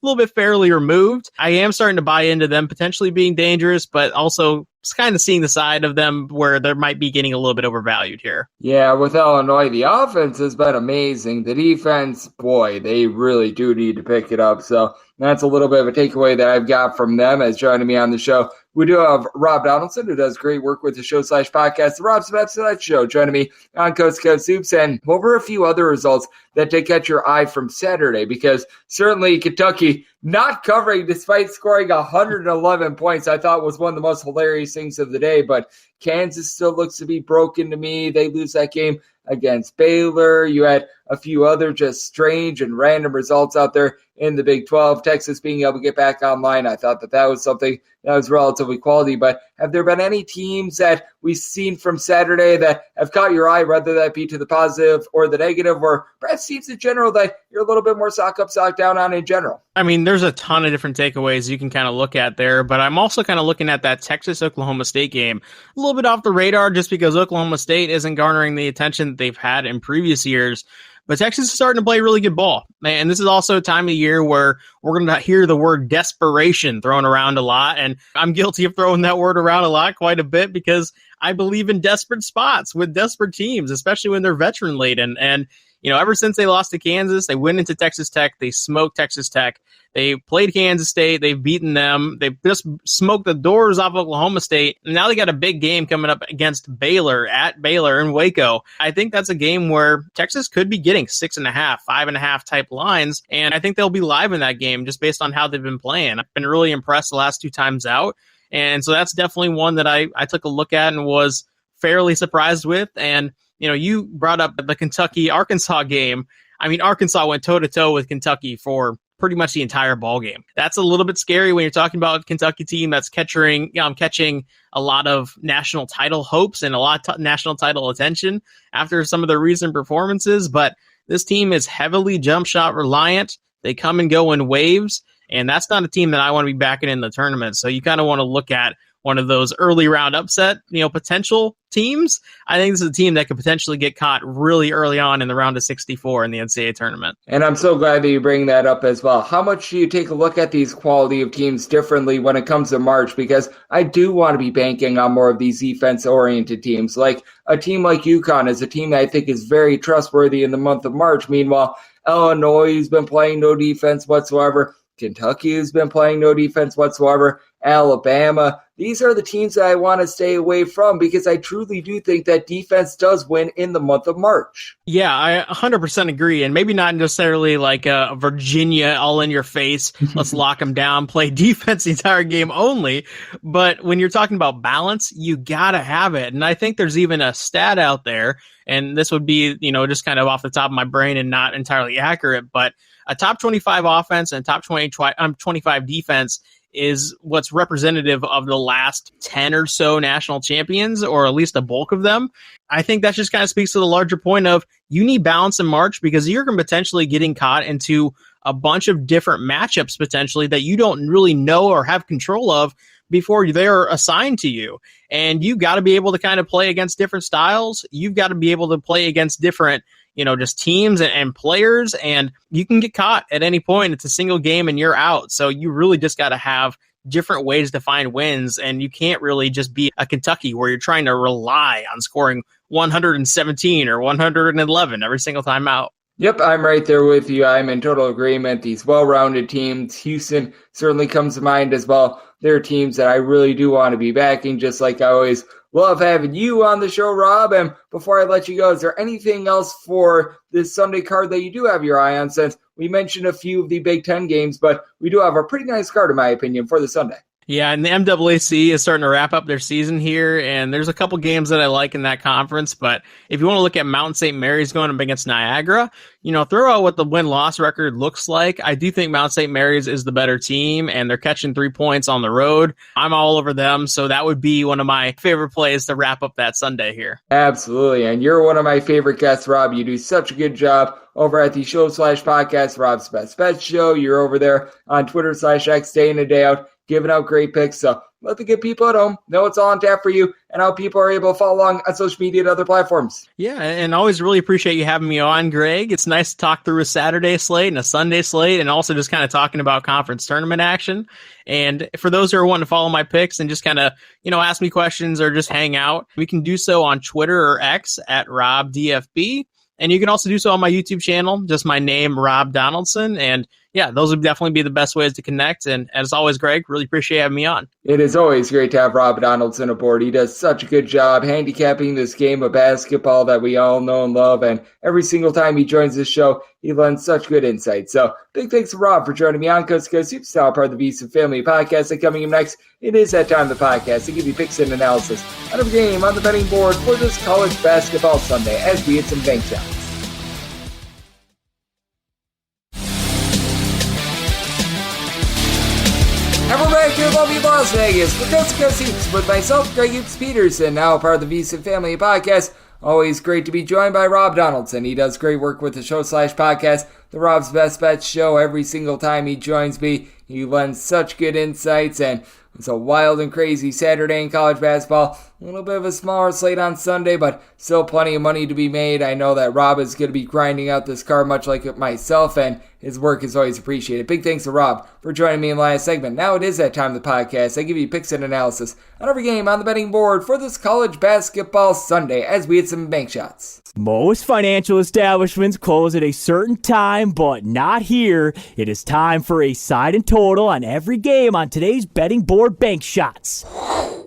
little bit fairly removed. I am starting to buy into them potentially being dangerous, but also just kind of seeing the side of them where they might be getting a little bit overvalued here. Yeah, with Illinois, the offense has been amazing. The defense, boy, they really do need to pick it up. So that's a little bit of a takeaway that I've got from them. As joining me on the show, we do have Rob Donaldson, who does great work with the show/podcast, the Rob Donaldson Show, joining me on Coast to Coast Hoops. And what were a few other results that did catch your eye from Saturday? Because certainly Kentucky not covering despite scoring 111 points, I thought was one of the most hilarious things of the day. But Kansas still looks to be broken to me. They lose that game against Baylor. You had a few other just strange and random results out there in the Big 12. Texas being able to get back online, I thought that was something that was relatively quality. But have there been any teams that we've seen from Saturday that have caught your eye, whether that be to the positive or the negative, or perhaps teams in general that you're a little bit more sock up, sock down on in general? I mean, there's a ton of different takeaways you can kind of look at there, but I'm also kind of looking at that Texas-Oklahoma State game a little bit off the radar just because Oklahoma State isn't garnering the attention that they've had in previous years. But Texas is starting to play really good ball. And this is also a time of year where we're going to hear the word desperation thrown around a lot. And I'm guilty of throwing that word around a lot, quite a bit, because I believe in desperate spots with desperate teams, especially when they're veteran laden. And, ever since they lost to Kansas, they went into Texas Tech. They smoked Texas Tech. They played Kansas State. They've beaten them. They've just smoked the doors off Oklahoma State. And now they got a big game coming up against Baylor at Baylor in Waco. I think that's a game where Texas could be getting 6.5, 5.5 type lines. And I think they'll be live in that game just based on how they've been playing. I've been really impressed the last two times out. And so that's definitely one that I took a look at and was fairly surprised with. And, you brought up the Kentucky-Arkansas game. I mean, Arkansas went toe-to-toe with Kentucky for pretty much the entire ball game. That's a little bit scary when you're talking about a Kentucky team that's catching a lot of national title hopes and a lot of national title attention after some of their recent performances. But this team is heavily jump shot reliant. They come and go in waves, and that's not a team that I want to be backing in the tournament. So you kind of want to look at one of those early round upset, potential teams. I think this is a team that could potentially get caught really early on in the round of 64 in the NCAA tournament. And I'm so glad that you bring that up as well. How much do you take a look at these quality of teams differently when it comes to March? Because I do want to be banking on more of these defense-oriented teams. Like a team like UConn is a team that I think is very trustworthy in the month of March. Meanwhile, Illinois has been playing no defense whatsoever. Kentucky has been playing no defense whatsoever. Alabama. These are the teams that I want to stay away from because I truly do think that defense does win in the month of March. Yeah, I 100% agree. And maybe not necessarily like a Virginia all in your face. Let's lock them down, play defense the entire game only. But when you're talking about balance, you got to have it. And I think there's even a stat out there, and this would be, just kind of off the top of my brain and not entirely accurate, but a top 25 offense and top 25 defense is what's representative of the last 10 or so national champions, or at least a bulk of them. I think that just kind of speaks to the larger point of you need balance in March because you're going to potentially getting caught into a bunch of different matchups potentially that you don't really know or have control of before they're assigned to you. And you've got to be able to kind of play against different styles. You've got to be able to play against different just teams and players, and you can get caught at any point. It's a single game and you're out. So you really just got to have different ways to find wins, and you can't really just be a Kentucky where you're trying to rely on scoring 117 or 111 every single time out. Yep, I'm right there with you. I'm in total agreement. These well-rounded teams, Houston certainly comes to mind as well. They're teams that I really do want to be backing, just like I always love having you on the show, Rob. And before I let you go, is there anything else for this Sunday card that you do have your eye on? Since we mentioned a few of the Big Ten games, but we do have a pretty nice card, in my opinion, for the Sunday. Yeah, and the MAAC is starting to wrap up their season here, and there's a couple games that I like in that conference. But if you want to look at Mount St. Mary's going up against Niagara, throw out what the win-loss record looks like. I do think Mount St. Mary's is the better team, and they're catching 3 points on the road. I'm all over them, so that would be one of my favorite plays to wrap up that Sunday here. Absolutely, and you're one of my favorite guests, Rob. You do such a good job over at the show/podcast, Rob's Best Bet Show. You're over there on Twitter/X day in and day out, giving out great picks. So let the good people at home know it's all on tap for you and how people are able to follow along on social media and other platforms. Yeah, and always really appreciate you having me on, Greg. It's nice to talk through a Saturday slate and a Sunday slate, and also just kind of talking about conference tournament action. And for those who are wanting to follow my picks and just kind of, ask me questions or just hang out, we can do so on Twitter or X at RobDFB. And you can also do so on my YouTube channel, just my name, Rob Donaldson. And yeah, those would definitely be the best ways to connect. And as always, Greg, really appreciate having me on. It is always great to have Rob Donaldson aboard. He does such a good job handicapping this game of basketball that we all know and love. And every single time he joins this show, he lends such good insight. So big thanks to Rob for joining me on Coast to Coast Superstar, part of the VSiN Family Podcast. And coming up next, it is that time of the podcast to give you picks and analysis on every game on the betting board for this college basketball Sunday as we hit some bank shots. And we're back here in lovely Las Vegas for Coast to Coast Hoops with myself, Greg Hoops Peterson, now part of the VSiN Family Podcast. Always great to be joined by Rob Donaldson. He does great work with the show/podcast, the Rob's Best Bets show. Every single time he joins me, he lends such good insights, and it's a wild and crazy Saturday in college basketball. A little bit of a smaller slate on Sunday, but still plenty of money to be made. I know that Rob is going to be grinding out this card much like myself, and his work is always appreciated. Big thanks to Rob for joining me in the last segment. Now it is that time of the podcast. I give you picks and analysis on every game on the betting board for this college basketball Sunday as we hit some bank shots. Most financial establishments close at a certain time, but not here. It is time for a side and total on every game on today's betting board bank shots.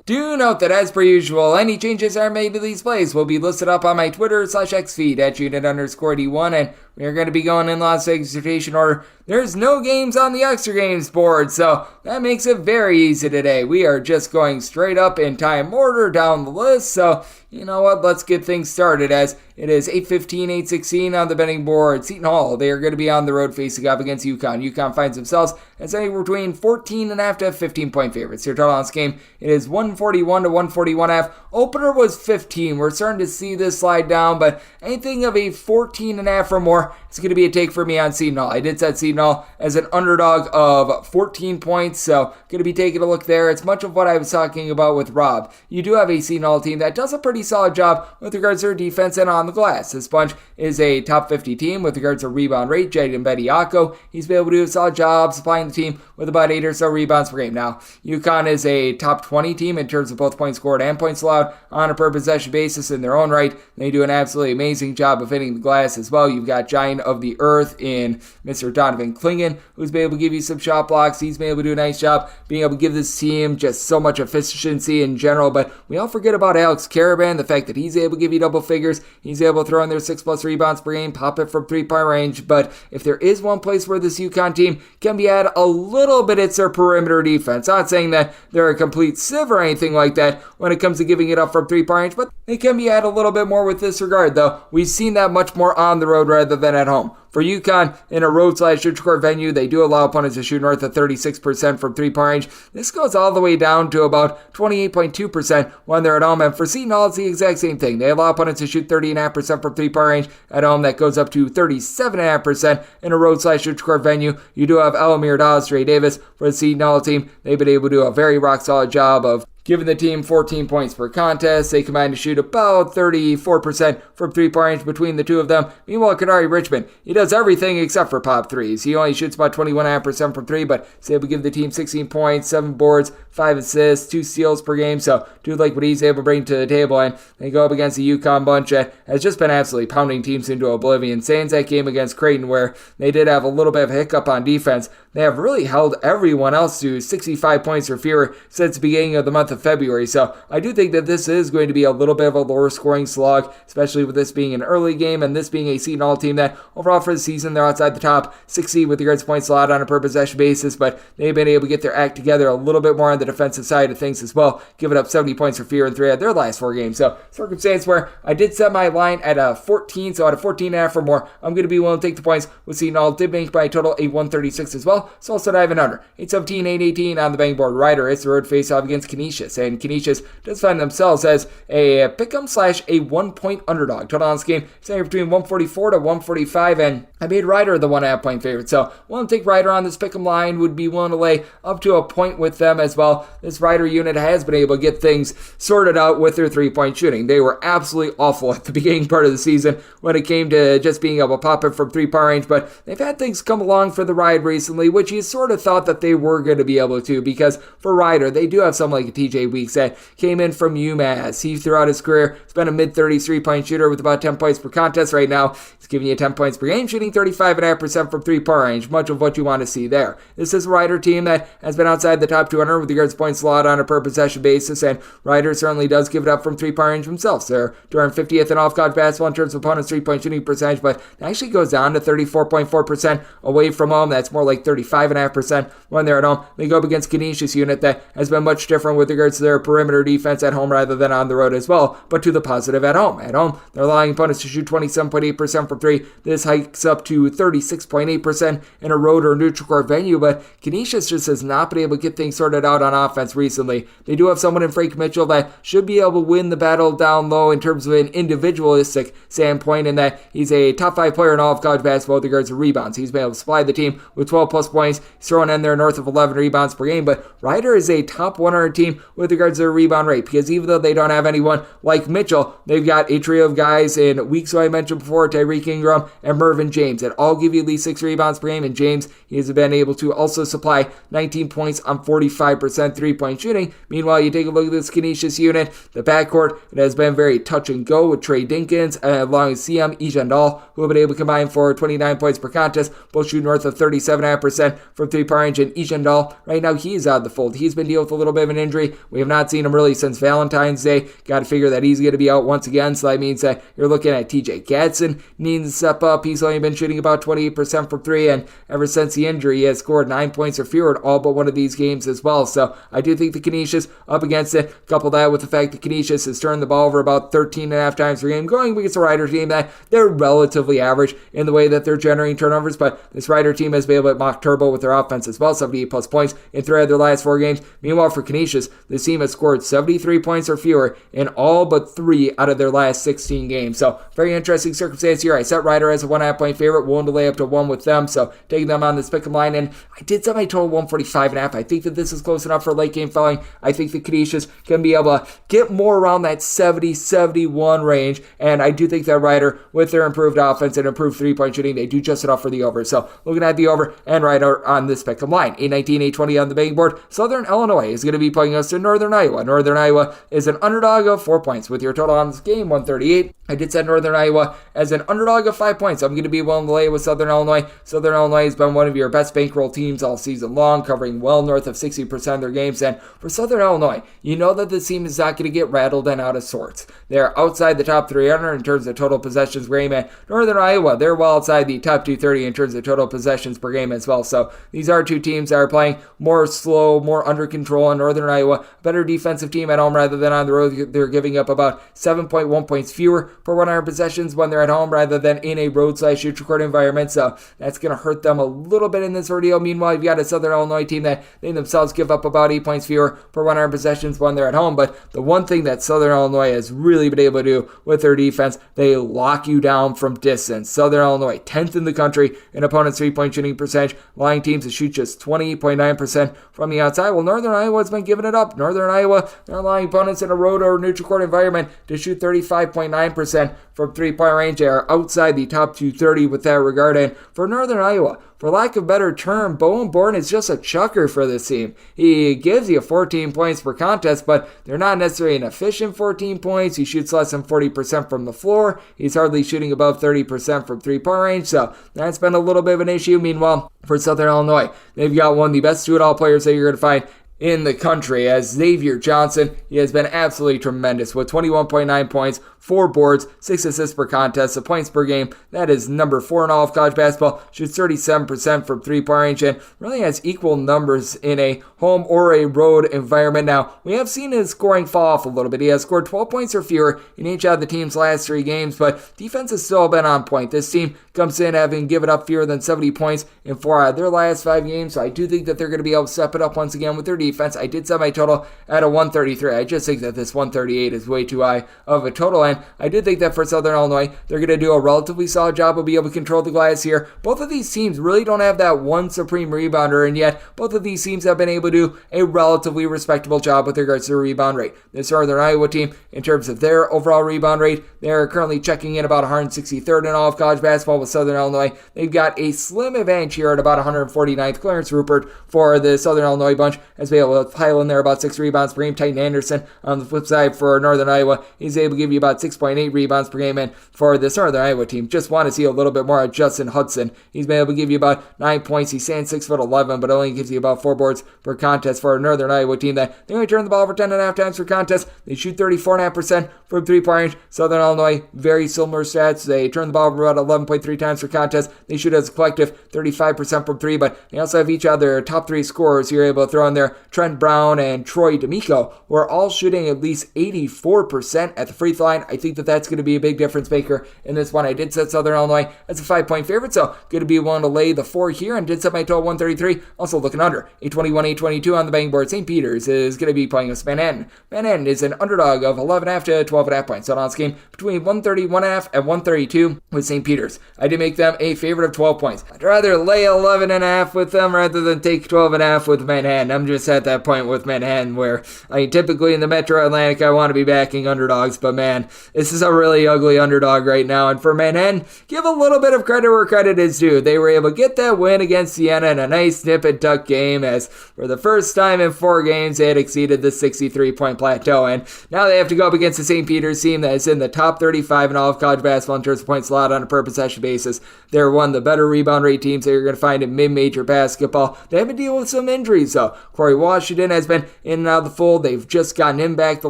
Do note that, as per usual, any changes are made to these plays will be listed up on my Twitter/X feed at unit_D1, and we are going to be going in Las Vegas rotation order. There's no games on the extra games board, so that makes it very easy today. We are just going straight up in time order down the list, so you know what, let's get things started as it is 8:15, 8:16 on the betting board. Seton Hall, they are going to be on the road facing up against UConn. UConn finds themselves as anywhere between 14.5 to 15-point favorites. Their total on this game, it is 141 to 141.5. Opener was 15. We're starting to see this slide down, but anything of a 14.5 or more, it's going to be a take for me on Seton Hall. I did set Seton Hall as an underdog of 14 points, so going to be taking a look there. It's much of what I was talking about with Rob. You do have a Seton Hall team that does a pretty solid job with regards to their defense and on the glass. This bunch is a top 50 team with regards to rebound rate. Jaden Bediako, he's been able to do a solid job supplying the team with about 8 or so rebounds per game. Now, UConn is a top 20 team in terms of both points scored and points allowed on a per possession basis in their own right. They do an absolutely amazing job of hitting the glass as well. You've got giant of the earth in Mr. Donovan Clingan, who's been able to give you some shot blocks. He's been able to do a nice job being able to give this team just so much efficiency in general, but we all forget about Alex Caravan, the fact that he's able to give you double figures. He's able to throw in their 6+ rebounds per game, pop it from 3-point range, but if there is one place where this UConn team can be at a little bit, it's their perimeter defense. Not saying that they're a complete sieve or anything like that when it comes to giving it up from 3-point range, but they can be at a little bit more with this regard, though. We've seen that much more on the road rather than at home. For UConn, in a road/neutral venue, they do allow opponents to shoot north of 36% from 3-point range. This goes all the way down to about 28.2% when they're at home. And for Seton Hall, it's the exact same thing. They allow opponents to shoot 30.5% from 3-point range. At home, that goes up to 37.5% in a road/neutral venue. You do have Elamir Dawes, Dre Davis for the Seton Hall team. They've been able to do a very rock-solid job of giving the team 14 points per contest. They combine to shoot about 34% from 3-point range between the two of them. Meanwhile, Kadari Richmond, he does everything except for pop threes. He only shoots about 21.5% from 3, but he's able to give the team 16 points, 7 boards, 5 assists, 2 steals per game. So, do like what he's able to bring to the table. And they go up against the UConn bunch that has just been absolutely pounding teams into oblivion. Sans that game against Creighton, where they did have a little bit of a hiccup on defense, they have really held everyone else to 65 points or fewer since the beginning of the month of February. So I do think that this is going to be a little bit of a lower scoring slog, especially with this being an early game and this being a Seton Hall team that overall for the season they're outside the top 60 with regards to points allowed on a per possession basis, but they've been able to get their act together a little bit more on the defensive side of things as well, giving up 70 points or fewer in 3 of their last 4 games. So circumstance where I did set my line at a 14, so at a 14.5 or more, I'm going to be willing to take the points with Seton Hall. Did make my total a 136 as well, so also diving under 817, 818 on the betting board. Rider, it's the road face-off against Canisius, and Canisius does find themselves as a pick'em / a 1-point underdog. Total on this game is anywhere between 144 to 145, and I made Rider the 1.5 point favorite. So willing to take Rider on this pick'em line, would be willing to lay up to a point with them as well. This Rider unit has been able to get things sorted out with their 3-point shooting. They were absolutely awful at the beginning part of the season when it came to just being able to pop it from 3-point range, but they've had things come along for the ride recently which you sort of thought that they were going to be able to, because for Rider, they do have someone like TJ Weeks that came in from UMass. He, throughout his career, has been a mid-30s three-point shooter with about 10 points per contest. Right now, he's giving you 10 points per game, shooting 35.5% from three-point range, much of what you want to see there. This is a Rider team that has been outside the top 200 with regards to points allowed on a per-possession basis, and Rider certainly does give it up from three-point range themselves. They're 250th in off-college basketball in terms of opponents' three-point shooting percentage, but it actually goes down to 34.4% away from home. That's more like 35.5% when they're at home. They go up against Canisius unit that has been much different with regards to their perimeter defense at home rather than on the road as well, but to the positive at home. At home, they're allowing opponents to shoot 27.8% from three. This hikes up to 36.8% in a road or neutral court venue, but Canisius just has not been able to get things sorted out on offense recently. They do have someone in Frank Mitchell that should be able to win the battle down low in terms of an individualistic standpoint, in that he's a top 5 player in all of college basketball with regards to rebounds. He's been able to supply the team with 12 plus points. He's throwing in there north of 11 rebounds per game, but Rider is a top 100 team with regards to their rebound rate, because even though they don't have anyone like Mitchell, they've got a trio of guys in Weeks, who I mentioned before, Tyreek Ingram and Mervyn James, that all give you at least 6 rebounds per game, and James, he has been able to also supply 19 points on 45% three-point shooting. Meanwhile, you take a look at this Canisius unit, the backcourt, it has been very touch and go with Trey Dinkins along with Siena Ijandal, who have been able to combine for 29 points per contest, both shoot north of 37.5% from three-point range, and Ijandal, right now, he is out of the fold. He's been dealing with a little bit of an injury. We have not seen him really since Valentine's Day. Got to figure that he's going to be out once again, so that means that you're looking at TJ Gadsden needing to step up. He's only been shooting about 28% from three, and ever since the injury, he has scored 9 points or fewer in all but one of these games as well. So I do think the Canisius up against it. Couple that with the fact that Canisius has turned the ball over about 13.5 times per game, going against a Rider team that they're relatively average in the way that they're generating turnovers, but this Rider team has been able to mock turbo with their offense as well, 78 plus points in 3 of their last 4 games. Meanwhile, for Canisius, this team has scored 73 points or fewer in all but 3 out of their last 16 games. So very interesting circumstance here. I set Rider as a 1.5 point favorite, willing to lay up to 1 with them, so taking them on this pick 'em line, and I did set my total 145.5. I think that this is close enough for late game falling. I think the Canisius can be able to get more around that 70-71 range, and I do think that Rider, with their improved offense and improved three-point shooting, they do just enough for the over. So looking at the over and Rider on this pick 'em line. 819, 820 on the betting board. Southern Illinois is going to be playing us to Northern Iowa. Northern Iowa is an underdog of 4 points with your total on this game, 138. I did set Northern Iowa as an underdog of 5 points. I'm going to be willing to lay with Southern Illinois. Southern Illinois has been one of your best bankroll teams all season long, covering well north of 60% of their games. And for Southern Illinois, you know that this team is not going to get rattled and out of sorts. They're outside the top 300 in terms of total possessions per game. And Northern Iowa, they're well outside the top 230 in terms of total possessions per game as well. So these are two teams that are playing more slow, more under control. And Northern Iowa, better defensive team at home rather than on the road. They're giving up about 7.1 points fewer per 100 possessions when they're at home rather than in a road/neutral court environment. So that's going to hurt them a little bit in this ordeal. Meanwhile, you've got a Southern Illinois team that they themselves give up about 8 points fewer per 100 possessions when they're at home. But the one thing that Southern Illinois has really been able to do with their defense, they lock you down from distance. Southern Illinois, 10th in the country in opponents' three-point shooting percentage, allowing teams to shoot just 28.9% from the outside. Well, Northern Iowa has been giving it up. Northern Iowa, they're allowing opponents in a road or neutral court environment to shoot 35.9% from three-point range. They are outside the top 230 with that regard. And for Northern Iowa, for lack of a better term, Bowen Bourne is just a chucker for this team. He gives you 14 points per contest, but they're not necessarily an efficient 14 points. He shoots less than 40% from the floor. He's hardly shooting above 30% from three-point range, so that's been a little bit of an issue. Meanwhile, for Southern Illinois, they've got one of the best do-it-all players that you're going to find in the country, as Xavier Johnson. He has been absolutely tremendous with 21.9 points, 4 boards, 6 assists per contest, the points per game. That is number 4 in all of college basketball. Shoots 37% from three-point range and really has equal numbers in a home or a road environment. Now, we have seen his scoring fall off a little bit. He has scored 12 points or fewer in each of the team's last 3 games, but defense has still been on point. This team comes in having given up fewer than 70 points in 4 out of their last 5 games, so I do think that they're going to be able to step it up once again with their defense. I did set my total at a 133. I just think that this 138 is way too high of a total, and I do think that for Southern Illinois, they're going to do a relatively solid job of being able to control the glass here. Both of these teams really don't have that one supreme rebounder, and yet both of these teams have been able to do a relatively respectable job with regards to their rebound rate. This Northern Iowa team, in terms of their overall rebound rate, they're currently checking in about 163rd in all of college basketball, with with Southern Illinois. They've got a slim advantage here at about 149th. Clarence Rupert for the Southern Illinois bunch has been able to pile in there about 6 rebounds per game. Titan Anderson on the flip side for Northern Iowa, he's able to give you about 6.8 rebounds per game. And for this Northern Iowa team, just want to see a little bit more of Justin Hudson. He's been able to give you about 9 points. He's stands 6'11", but only gives you about 4 boards per contest for a Northern Iowa team that they only turn the ball over 10.5 times per contest. They shoot 34.5% from 3-point range. Southern Illinois, very similar stats. They turn the ball over about 11.3 times per contest. They shoot as a collective 35% from 3, but they also have each other top 3 scorers you're able to throw in there. Trent Brown and Troy D'Amico were all shooting at least 84% at the free throw line. I think that that's going to be a big difference maker in this one. I did set Southern Illinois as a 5-point favorite, so going to be willing to lay the 4 here, and did set my total 133. Also looking under 821, 822 on the betting board. St. Peter's is going to be playing with Manhattan. Manhattan is an underdog of 11.5 to 12.5 points. So on this game between 131.5 and 132 with St. Peter's. I did make them a favorite of 12 points. I'd rather lay 11.5 with them rather than take 12.5 with Manhattan. I'm just at that point with Manhattan where typically in the Metro Atlantic I want to be backing underdogs, but man, this is a really ugly underdog right now. And for Manhattan, give a little bit of credit where credit is due. They were able to get that win against Siena in a nice nip and tuck game, as for the first time in 4 games they had exceeded the 63-point plateau, and now they have to go up against the St. Peter's team that is in the top 35 in all of college basketball in terms of points allowed on a per possession basis. They're one of the better rebound rate teams that you're going to find in mid-major basketball. They have been dealing with some injuries though. Corey Washington has been in and out of the fold. They've just gotten him back the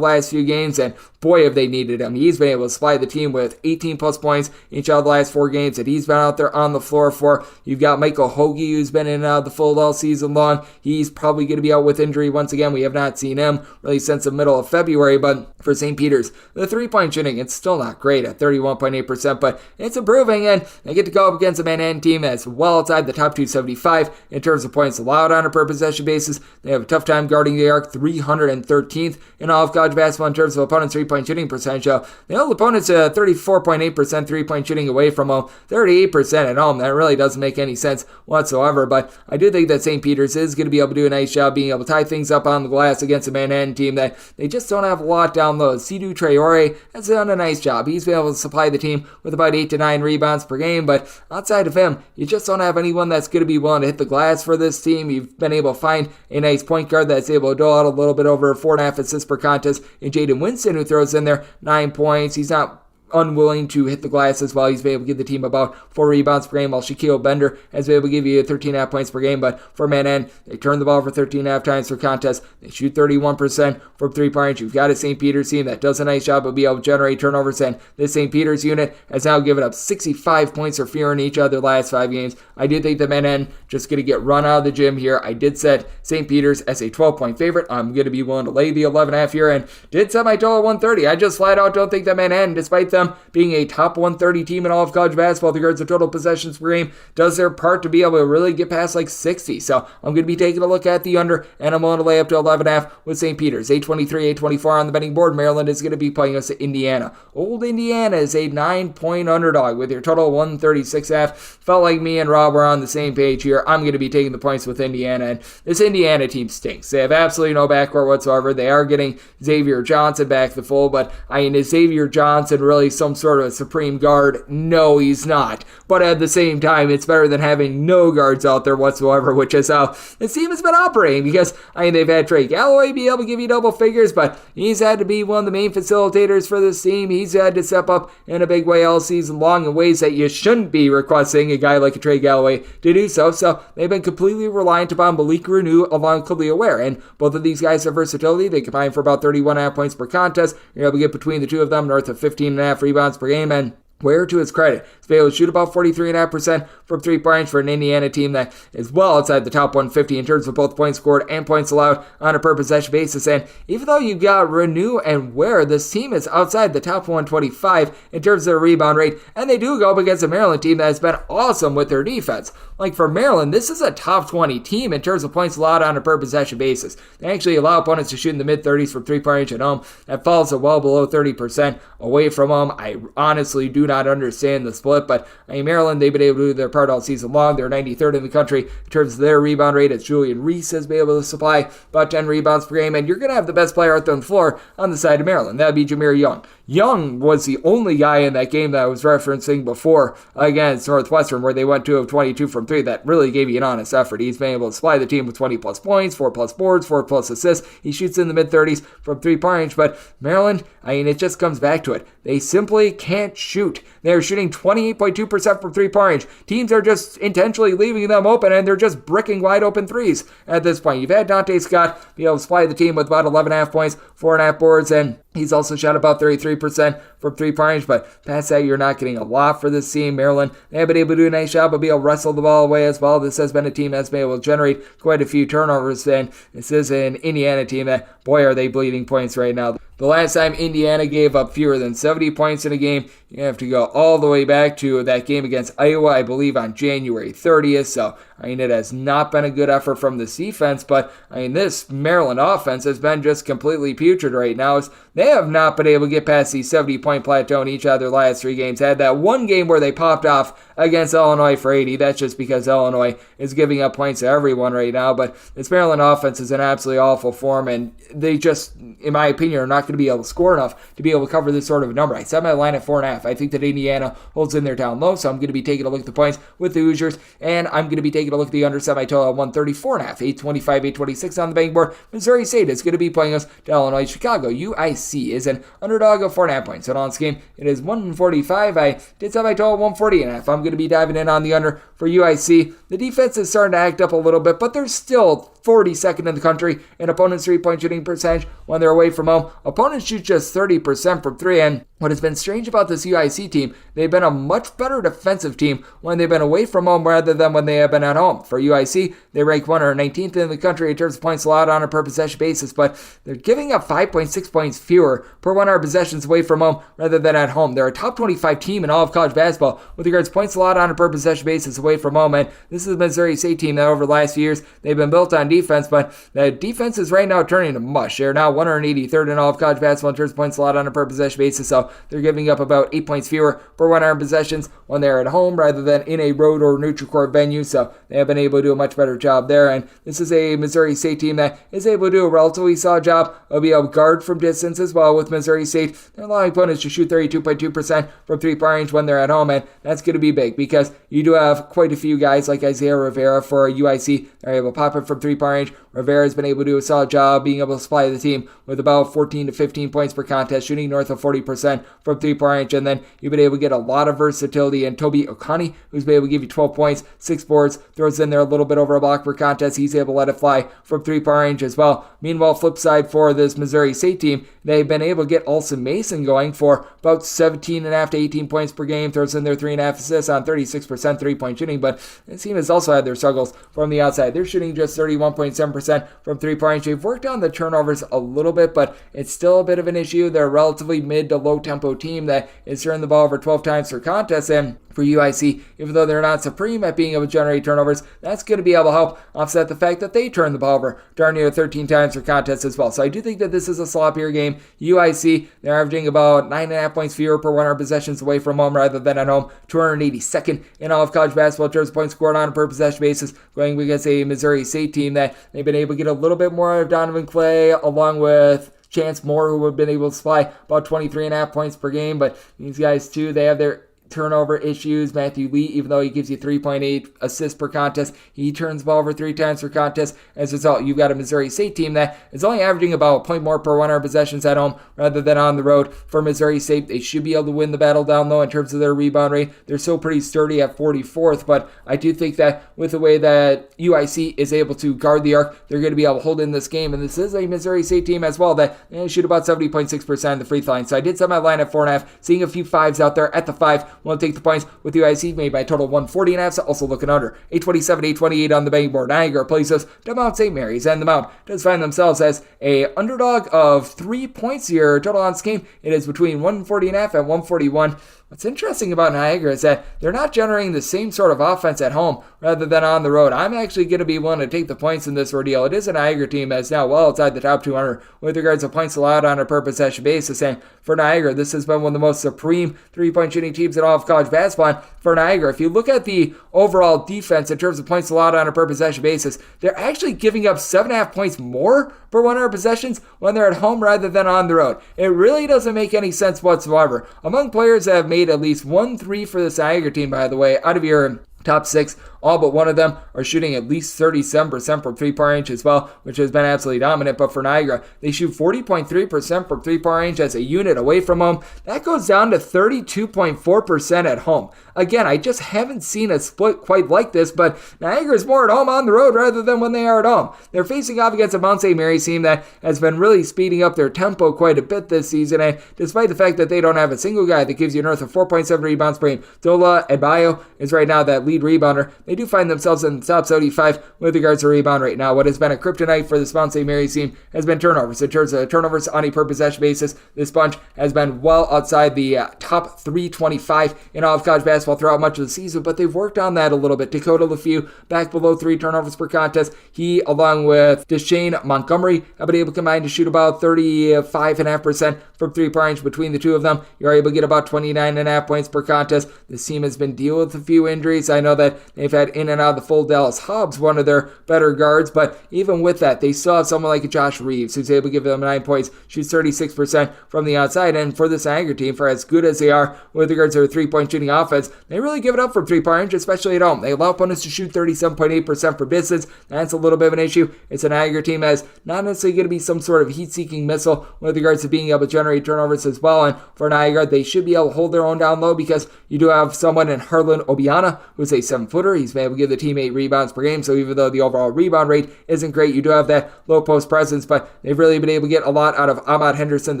last few games, and boy have they needed him. He's been able to supply the team with 18 plus points each of the last 4 games that he's been out there on the floor for. You've got Michael Hoagie, who's been in and out of the fold all season long. He's probably going to be out with injury once again. We have not seen him really since the middle of February, but for St. Peter's, the 3-point shooting, it's still not great at 31.8%, but it's improving, and they get to go up against a Manhattan team that's well outside the top 275 in terms of points allowed on a per possession basis. They have a tough time guarding the arc, 313th in all of college basketball in terms of opponents' 3-point shooting percentage. They hold opponents 34.8% 3-point shooting away from home, 38% at home. That really doesn't make any sense whatsoever, but I do think that St. Peter's is going to be able to do a nice job being able to tie things up on the glass against a Manhattan team that they just don't have a lot down low. Sidhu Traore has done a nice job. He's been able to supply the team with about 8 to 9 rebounds per game, but outside of him, you just don't have anyone that's going to be willing to hit the glass for this team. You've been able to find a nice point guard that's able to dole out a little bit over 4.5 assists per contest in Jaden Winston, who throws in there 9 points. He's not unwilling to hit the glass as well. He's been able to give the team about 4 rebounds per game, while Shaquille Bender has been able to give you 13.5 points per game. But for Manhattan, they turn the ball for 13.5 times per contest. They shoot 31% from 3-point range. You've got a St. Peter's team that does a nice job of being able to generate turnovers, and this St. Peter's unit has now given up 65 points or fewer in each of their last 5 games. I do think that Manhattan just going to get run out of the gym here. I did set St. Peter's as a 12-point favorite. I'm going to be willing to lay the 11.5 here, and did set my total at 130. I just flat out don't think that Manhattan, despite them being a top 130 team in all of college basketball with regards to total possessions per game, does their part to be able to really get past like 60. So I'm going to be taking a look at the under, and I'm willing to lay up to 11.5 with St. Peter's. 823, 824 on the betting board. Maryland is going to be playing us at Indiana. Old Indiana is a 9-point underdog with your total 136.5. Felt like me and Rob were on the same page here. I'm going to be taking the points with Indiana, and this Indiana team stinks. They have absolutely no backcourt whatsoever. They are getting Xavier Johnson back to the fold, but is Xavier Johnson really some sort of a supreme guard? No, he's not. But at the same time, it's better than having no guards out there whatsoever, which is how this team has been operating, because they've had Trey Galloway be able to give you double figures, but he's had to be one of the main facilitators for this team. He's had to step up in a big way all season long in ways that you shouldn't be requesting a guy like a Trey Galloway to do so. So they've been completely reliant upon Malik Renew along with Khalil Ware, and both of these guys have versatility. They combine for about 31.5 points per contest. You're able to get between the two of them north of 15.5 rebounds per game, and Ware, to his credit, is able to shoot about 43.5% from 3-point range for an Indiana team that is well outside the top 150 in terms of both points scored and points allowed on a per possession basis. And even though you've got Renew and Ware, this team is outside the top 125 in terms of their rebound rate, and they do go up against a Maryland team that has been awesome with their defense. Like for Maryland, this is a top 20 team in terms of points allowed on a per possession basis. They actually allow opponents to shoot in the mid-30s from 3-point range at home. That falls to well below 30% away from home. I honestly do not understand the split, but Maryland, they've been able to do their part all season long. They're 93rd in the country in terms of their rebound rate, as Julian Reese has been able to supply about 10 rebounds per game, and you're going to have the best player out there on the floor on the side of Maryland. That would be Jameer Young. Young was the only guy in that game that I was referencing before against Northwestern, where they went 2 of 22 from 3. That really gave you an honest effort. He's been able to supply the team with 20 plus points, 4 plus boards, 4 plus assists. He shoots in the mid-30s from 3-point range, but Maryland, it just comes back to it. They simply can't shoot. They're shooting 28.2% from 3-point range. Teams are just intentionally leaving them open, and they're just bricking wide open threes at this point. You've had Dante Scott be able to supply the team with about 11.5 points, 4.5 boards, and he's also shot about 33% from 3-point range, but past that, you're not getting a lot for this team. Maryland, they have been able to do a nice job of being able to wrestle the ball away as well. This has been a team that's been able to generate quite a few turnovers, and this is an Indiana team that, boy, are they bleeding points right now. The last time Indiana gave up fewer than 70 points in a game, you have to go all the way back to that game against Iowa, I believe, on January 30th. So, it has not been a good effort from this defense, but, this Maryland offense has been just completely putrid right now. They have not been able to get past the 70-point plateau in each of their last 3 games. Had that one game where they popped off against Illinois for 80. That's just because Illinois is giving up points to everyone right now, but this Maryland offense is in absolutely awful form, and they just, in my opinion, are not going to be able to score enough to be able to cover this sort of a number. I set my line at 4.5. I think that Indiana holds in there down low, so I'm going to be taking a look at the points with the Hoosiers, and I'm going to be taking a look at the under semi-total at 134.5. 825, 826 on the betting board. Missouri State is going to be playing us to Illinois. Chicago, UIC is an underdog of 4.5 points. So on this game, it is 145. I did set my total 140.5. I'm going to be diving in on the under for UIC. The defense is starting to act up a little bit, but they're still 42nd in the country in opponents' 3-point shooting percentage when they're away from home. Opponents shoot just 30% from 3, and what has been strange about this UIC team, they've been a much better defensive team when they've been away from home rather than when they have been at home. For UIC, they rank 119th in the country in terms of points allowed on a per possession basis, but they're giving up 5.6 points fewer per 100 possessions away from home rather than at home. They're a top 25 team in all of college basketball with regards to points allowed on a per possession basis away from home, and this is a Missouri State team that over the last few years, they've been built on defense, but the defense is right now turning to mush. They're now 183rd in all of college basketball in terms of points allowed on a per possession basis, so they're giving up about 8 points fewer per 100 possessions when they're at home rather than in a road or neutral court venue, so they have been able to do a much better job there, and this is a Missouri State team that is able to do a relatively solid job of being able to guard from distance as well with Missouri State. They're allowing opponents to shoot 32.2% from 3-point range when they're at home, and that's going to be big because you do have quite a few guys like Isaiah Rivera for UIC. They're able to pop it from 3-point range. Rivera has been able to do a solid job being able to supply the team with about 14 to 15 points per contest, shooting north of 40% from 3-point range, and then you've been able to get a lot of versatility in Toby Okani, who's been able to give you 12 points, 6 boards, throws in there a little bit over a block per contest. He's able to let it fly from 3-point range as well. Meanwhile, flip side for this Missouri State team, they've been able to get Olsen Mason going for about 17.5 to 18 points per game, throws in their 3.5 assists on 36% 3-point shooting, but this team has also had their struggles from the outside. They're shooting just 31.7% from 3-point range. They've worked on the turnovers a little bit, but it's still a bit of an issue. They're a relatively mid to low tempo team that is turning the ball over 12 times per contest, and for UIC, even though they're not supreme at being able to generate turnovers, that's going to be able to help offset the fact that they turn the ball over darn near 13 times per contest as well. So I do think that this is a sloppier game. UIC, they're averaging about 9.5 points fewer per 100 possessions away from home rather than at home. 282nd in all of college basketball in terms of points scored on a per possession basis, going against a Missouri State team that they've been able to get a little bit more of Donovan Clay along with Chance Moore, who have been able to supply about 23.5 points per game. But these guys too, they have their turnover issues. Matthew Lee, even though he gives you 3.8 assists per contest, he turns the ball over 3 times per contest. As a result, you've got a Missouri State team that is only averaging about a point more per 100 possessions at home rather than on the road. For Missouri State, they should be able to win the battle down low in terms of their rebound rate. They're still pretty sturdy at 44th, but I do think that with the way that UIC is able to guard the arc, they're going to be able to hold in this game. And this is a Missouri State team as well that shoot about 70.6% of the free throw line. So I did set my line at 4.5, seeing a few 5s out there at the 5. Won't take the points with UIC made by a total 140.5, so also looking under. 827, 828 on the betting board. Niagara plays us to Mount St. Mary's, and the Mount does find themselves as a underdog of 3 points here. Total on this game, it is between 140.5 and 141. what's interesting about Niagara is that they're not generating the same sort of offense at home rather than on the road. I'm actually going to be willing to take the points in this ordeal. It is a Niagara team that's now well outside the top 200 with regards to points allowed on a per possession basis. And for Niagara, this has been one of the most supreme three-point shooting teams in all of college basketball. And for Niagara, if you look at the overall defense in terms of points allowed on a per possession basis, they're actually giving up 7.5 points more per 100 possessions when they're at home rather than on the road. It really doesn't make any sense whatsoever. Among players that have made at least 1 3 for this Niagara team, by the way, out of your top 6, all but one of them are shooting at least 37% from three-point range as well, which has been absolutely dominant. But for Niagara, they shoot 40.3% from three-point range as a unit away from home. That goes down to 32.4% at home. Again, I just haven't seen a split quite like this, but Niagara is more at home on the road rather than when they are at home. They're facing off against a Mount St. Mary's team that has been really speeding up their tempo quite a bit this season, and despite the fact that they don't have a single guy that gives you north of 4.7 rebounds per game, Dola Adebayo is right now that lead rebounder. They do find themselves in the top 75 with regards to rebound right now. What has been a kryptonite for this Mount St. Mary's team has been turnovers. In terms of turnovers on a per possession basis, this bunch has been well outside the top 325 in all of college basketball throughout much of the season, but they've worked on that a little bit. Dakota Lafew back below 3 turnovers per contest. He, along with Deshane Montgomery, have been able to combine to shoot about 35.5% from three-point range between the two of them. You're able to get about 29.5 points per contest. This team has been dealing with a few injuries. I know that they've had in and out of the full Dallas Hobbs, one of their better guards, but even with that, they still have someone like Josh Reeves who's able to give them 9 points, shoots 36% from the outside. And for this Niagara team, for as good as they are with regards to their three-point shooting offense, they really give it up from three-point range, especially at home. They allow opponents to shoot 37.8% for distance. That's a little bit of an issue. It's a Niagara team that's not necessarily going to be some sort of heat-seeking missile with regards to being able to generate turnovers as well. And for Niagara, they should be able to hold their own down low because you do have someone in Harlan Obiana who's a 7-footer. He's been able to give the team 8 rebounds per game, so even though the overall rebound rate isn't great, you do have that low post presence, but they've really been able to get a lot out of Ahmad Henderson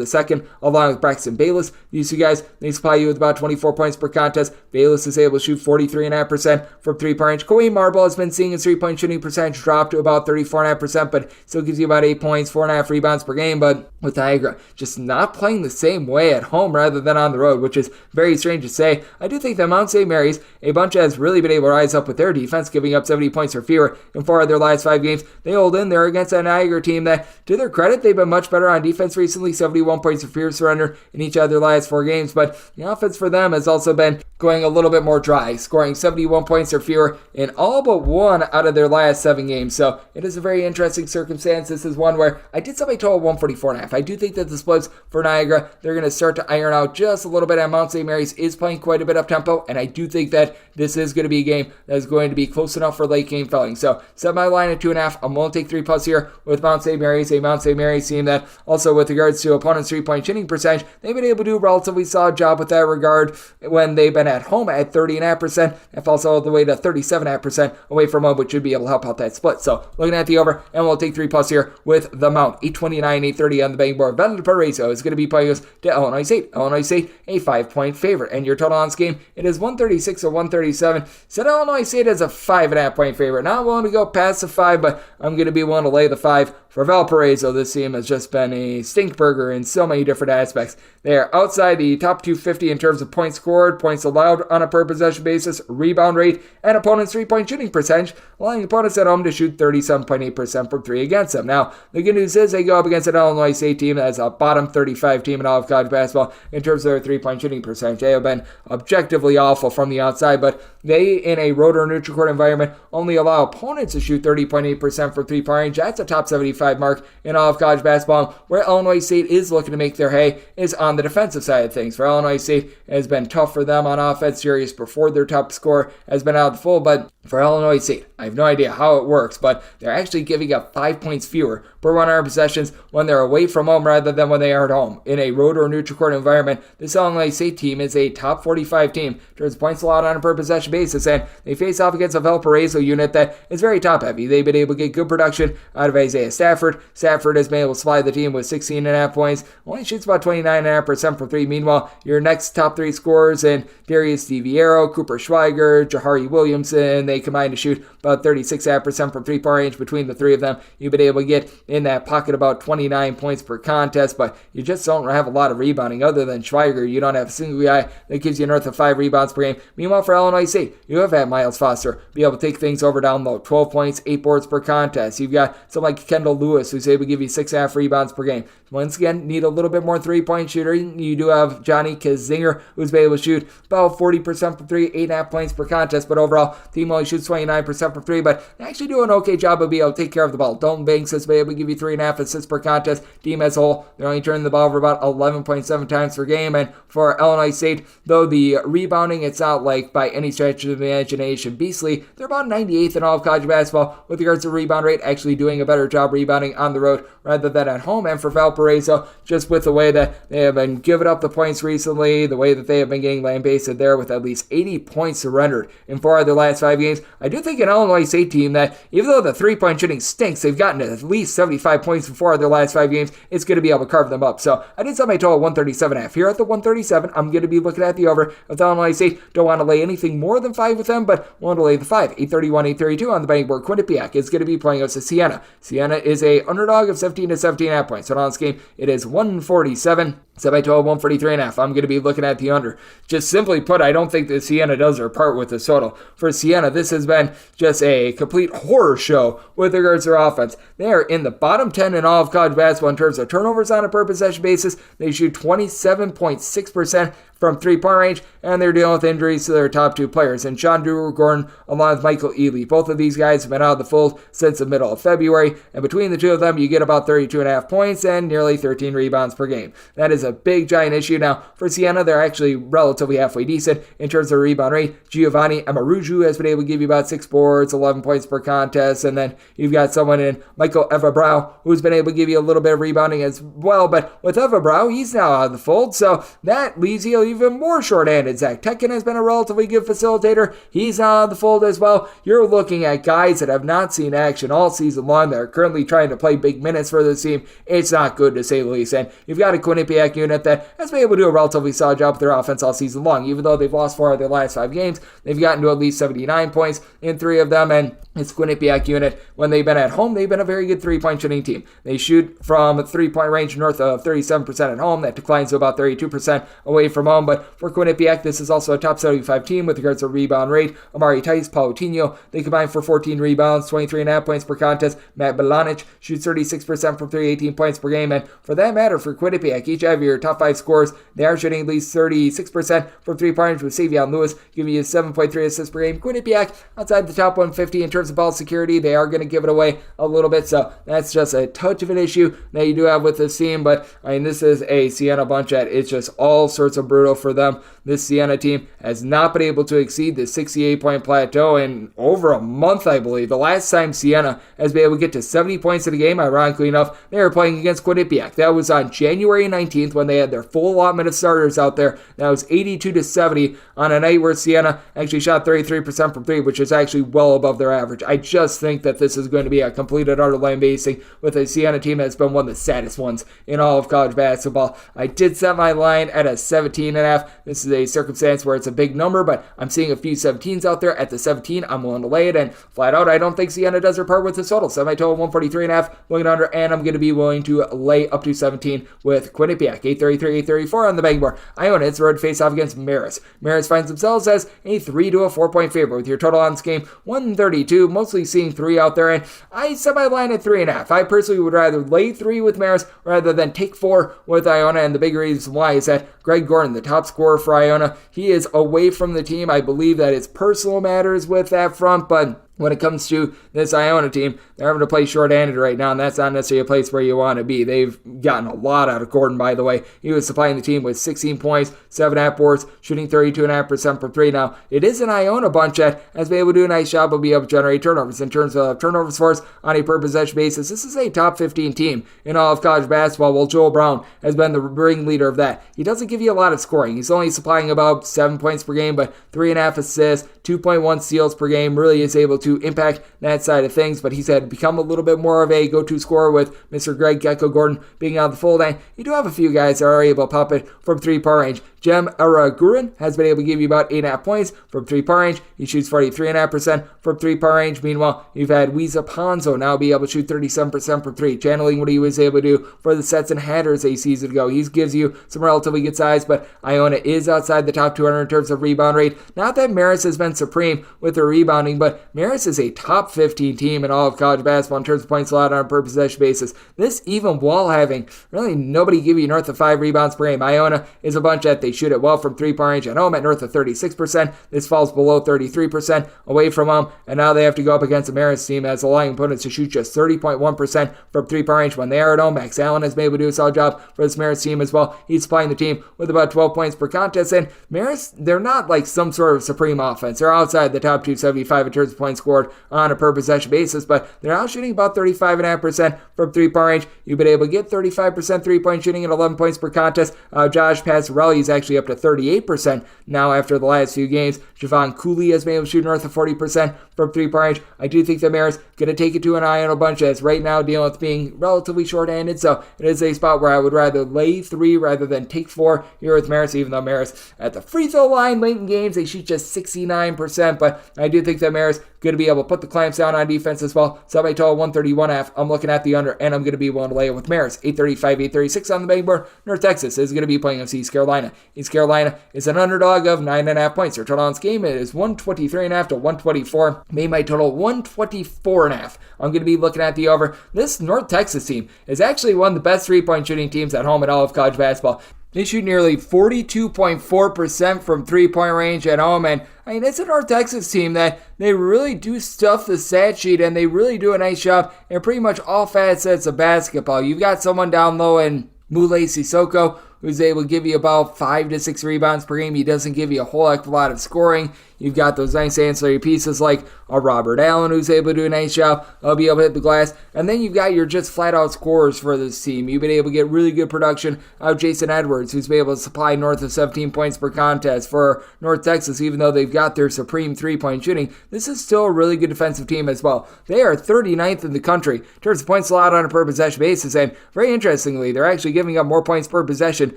II along with Braxton Bayless. These two guys, they supply you with about 24 points per contest. Bayless is able to shoot 43.5% from three-point range. Kareem Marble has been seeing his three-point shooting percentage drop to about 34.5%, but still gives you about 8 points, 4.5 rebounds per game. But with Niagara just not playing the same way at home rather than on the road, which is very strange to say, I do think that Mount St. Mary's, a bunch has really been able to rise up with their defense, giving up 70 points or fewer in 4 of their last 5 games. They hold in there against a Niagara team that, to their credit, they've been much better on defense recently, 71 points or fewer surrender in each of their last 4 games, but the offense for them has also been going a little bit more dry, scoring 71 points or fewer in all but 1 out of their last 7 games. So it is a very interesting circumstance. This is one where I did somebody total 144.5. I do think that the splits for Niagara, they're going to start to iron out just a little bit, and Mount St. Mary's is playing quite a bit up tempo, and I do think that this is going to be a game that is going to be close enough for late game filling. So set my line at 2.5. I'm willing to take 3+ here with Mount St. Mary's, a Mount St. Mary's team that also, with regards to opponents' three-point shooting percentage, they've been able to do a relatively solid job with that regard when they've been at home at 30.5%. That falls all the way to 37.5% away from home, which should be able to help out that split. So looking at the over, and we'll take 3+ here with the Mount. 829, 830 on the betting board. Valparaiso is going to be playing us to Illinois State. Illinois State, a 5-point favorite. And your total on this game, it is 136 or 137. Set Illinois State as a 5.5-point favorite. Not willing to go past the 5, but I'm going to be willing to lay the 5 for Valparaiso. This team has just been a stink burger in so many different aspects. They are outside the top 250 in terms of points scored, points allowed on a per possession basis, rebound rate, and opponents' three-point shooting percentage, allowing opponents at home to shoot 37.8% from 3 against them. Now, the good news is they go up against an Illinois State team that is a bottom 35 team in all of college basketball in terms of their three-point shooting percentage. They have been objectively awful from the outside, but they, in a road or neutral court environment, only allow opponents to shoot 30.8% from three-point range. That's a top 75 mark in all of college basketball. Where Illinois State is looking to make their hay is on the defensive side of things. For Illinois State, it has been tough for them on offense. Sirius before their top scorer has been out full, but for Illinois State, I have no idea how it works, but they're actually giving up 5 points fewer per 100 possessions when they're away from home rather than when they are at home. In a road or neutral court environment, this Illinois State team is a top 45 team in terms of points allowed on a per possession basis, and they face off against a Valparaiso unit that is very top heavy. They've been able to get good production out of Isaiah Stafford. Stafford has been able to supply the team with 16.5 points, only shoots about 29.5% from 3. Meanwhile, your next top 3 scorers in Darius DiViero, Cooper Schweiger, Jahari Williamson, they combine to shoot about 36.5% from three-point range between the three of them. You've been able to get in that pocket about 29 points per contest, but you just don't have a lot of rebounding. Other than Schweiger, you don't have a single guy that gives you north of 5 rebounds per game. Meanwhile, for Illinois State, you have had Miles Foster be able to take things over down low. 12 points, 8 boards per contest. You've got someone like Kendall Lewis, who's able to give you 6.5 rebounds per game. Once again, need a little bit more three-point shooting. You do have Johnny Kazinger, who's been able to shoot about 40% from 3, 8.5 points per contest, but overall, team only shoots 29% from 3, but they actually do an okay job of being able to take care of the ball. Dalton Banks has been able to give you 3.5 assists per contest. Team as a whole, they're only turning the ball over about 11.7 times per game, and for Illinois State, though the rebounding, it's not like by any stretch of the imagination beastly. They're about 98th in all of college basketball with regards to rebound rate, actually doing a better job rebounding on the road rather than at home. And for Valparaiso, just with the way that they have been giving up the points recently, the way that they have been getting lambasted there with at least 80 points surrendered in 4 of their last 5 games, I do think an Illinois State team that, even though the three-point shooting stinks, they've gotten to at least 75 points in 4 of their last 5 games. It's going to be able to carve them up. So I did set my total 137.5. Here at the 137, I'm going to be looking at the over of Illinois State. Don't want to lay anything more than 5 with them, but want to lay the 5. 831, 832 on the betting board. Quinnipiac is going to be playing us to Siena. Siena is a underdog of 17 to 17.5 points. So on this game, it is 147. Set by 12, 143.5. I'm going to be looking at the under. Just simply put, I don't think that Siena does their part with the total. For Siena, this has been just a complete horror show with regards to their offense. They are in the bottom 10 in all of college basketball in terms of turnovers on a per possession basis. They shoot 27.6% from three-point range, and they're dealing with injuries to their top 2 players, and Sean Gordon along with Michael Ely. Both of these guys have been out of the fold since the middle of February, and between the two of them, you get about 32.5 points and nearly 13 rebounds per game. That is a big, giant issue. Now, for Siena, they're actually relatively halfway decent in terms of rebound rate. Giovanni Amaruju has been able to give you about 6 boards, 11 points per contest, and then you've got someone in Michael Evabrow who's been able to give you a little bit of rebounding as well, but with Evabrow, he's now out of the fold, so that leaves you even more short-handed. Zach Tekin has been a relatively good facilitator. He's out of the fold as well. You're looking at guys that have not seen action all season long that are currently trying to play big minutes for this team. It's not good, to say the least, and you've got a Quinnipiac unit that has been able to do a relatively solid job with their offense all season long. Even though they've lost 4 of their last 5 games, they've gotten to at least 79 points in 3 of them, and it's Quinnipiac unit, when they've been at home, they've been a very good three-point shooting team. They shoot from three-point range north of 37% at home. That declines to about 32% away from home. But for Quinnipiac, this is also a top 75 team with regards to rebound rate. Amari Tice, Paulinho, they combine for 14 rebounds, 23.5 points per contest. Matt Belanic shoots 36% from 3, 18 points per game. And for that matter, for Quinnipiac, each of your top 5 scorers, they are shooting at least 36% from three-point range, with Savion Lewis giving you 7.3 assists per game. Quinnipiac, outside the top 150 in terms of ball security, they are going to give it away a little bit, so that's just a touch of an issue that you do have with this team. But I mean, this is a Siena bunch that it's just all sorts of brutal for them. This Siena team has not been able to exceed the 68-point plateau in over a month, I believe. The last time Siena has been able to get to 70 points in a game, ironically enough, they were playing against Quinnipiac. That was on January 19th when they had their full allotment of starters out there. That was 82-70 on a night where Siena actually shot 33% from 3, which is actually well above their average. I just think that this is going to be a complete and utter lambasting with a Siena team that's been one of the saddest ones in all of college basketball. I did set my line at a 17.5. This is a circumstance where it's a big number, but I'm seeing a few 17s out there. At the 17, I'm willing to lay it, and flat out, I don't think Siena does their part with this total. Set my total 143.5, looking under, and I'm going to be willing to lay up to 17 with Quinnipiac. 833, 834 on the betting board. Iona, it's a road face-off against Marist. Marist finds themselves as a 3 to a 4-point favorite with your total on this game 132, mostly seeing 3 out there, and I set my line at 3.5. I personally would rather lay 3 with Marist rather than take 4 with Iona, and the big reason why is that Greg Gordon, the top scorer for Iona, he is away from the team. I believe that it's personal matters with that front, but when it comes to this Iona team, they're having to play short-handed right now, and that's not necessarily a place where you want to be. They've gotten a lot out of Gordon, by the way. He was supplying the team with 16 points, 7.5 boards, shooting 32.5% from 3. Now, it is an Iona bunch that has been able to do a nice job of being able to generate turnovers. In terms of turnovers for us on a per-possession basis, this is a top 15 team in all of college basketball. Well, Joel Brown has been the ringleader of that. He doesn't give you a lot of scoring. He's only supplying about 7 points per game, but 3.5 assists, 2.1 steals per game, really is able to impact that side of things, but he's had to become a little bit more of a go-to scorer with Mr. Greg Gecko Gordon being out of the fold. And you do have a few guys that are able to pop it from 3-point range. Jem Araguren has been able to give you about 8.5 points from 3-point range. He shoots 43.5% from 3-point range. Meanwhile, you've had Wiesa Ponzo now be able to shoot 37% from 3, channeling what he was able to do for the Sets and Hatters a season ago. He gives you some relatively good size, but Iona is outside the top 200 in terms of rebound rate. Not that Marist has been supreme with their rebounding, but Marist is a top 15 team in all of college basketball in terms of points allowed on a per possession basis. This even while having really nobody give you north of 5 rebounds per game. Iona is a bunch that they shoot it well from 3-point range at home at north of 36%. This falls below 33% away from home, and now they have to go up against a Marist team that's allowing opponents to shoot just 30.1% from 3-point range when they are at home. Max Allen has been able to do a solid job for this Marist team as well. He's supplying the team with about 12 points per contest, and Marist, they're not like some sort of supreme offense. They're outside the top 275 in terms of points scored on a per possession basis, but they're now shooting about 35.5% from 3-point range. You've been able to get 35% 3-point shooting at 11 points per contest. Josh Passarelli is actually up to 38% now after the last few games. Javon Cooley has been able to shoot north of 40% from 3-point range. I do think that Marist going to take it to an Iona bunch that's right now dealing with being relatively short-handed, so it is a spot where I would rather lay 3 rather than take 4 here with Marist, even though Marist at the free throw line late in games, they shoot just 69%, but I do think that Marist going to be able to put the clamps down on defense as well. So I total 131.5. I'm looking at the under, and I'm going to be willing to lay it with Marist. 835, 836 on the betting board. North Texas is going to be playing against East Carolina. East Carolina is an underdog of 9.5 points. Their total on this game is 123.5 to 124. Made my total 124.5. I'm going to be looking at the over. This North Texas team is actually one of the best 3-point shooting teams at home in all of college basketball. They shoot nearly 42.4% from 3-point range at home, and I mean, it's a North Texas team that they really do stuff the stat sheet, and they really do a nice job in pretty much all facets of basketball. You've got someone down low in Mule Sissoko, who's able to give you about 5 to 6 rebounds per game. He doesn't give you a whole heck of a lot of scoring. You've got those nice ancillary pieces like a Robert Allen, who's able to do a nice job of being able to hit the glass. And then you've got your just flat-out scorers for this team. You've been able to get really good production out of Jason Edwards, who's been able to supply north of 17 points per contest for North Texas. Even though they've got their supreme 3-point shooting, this is still a really good defensive team as well. They are 39th in the country in terms of points allowed on a per possession basis, and very interestingly, they're actually giving up more points per possession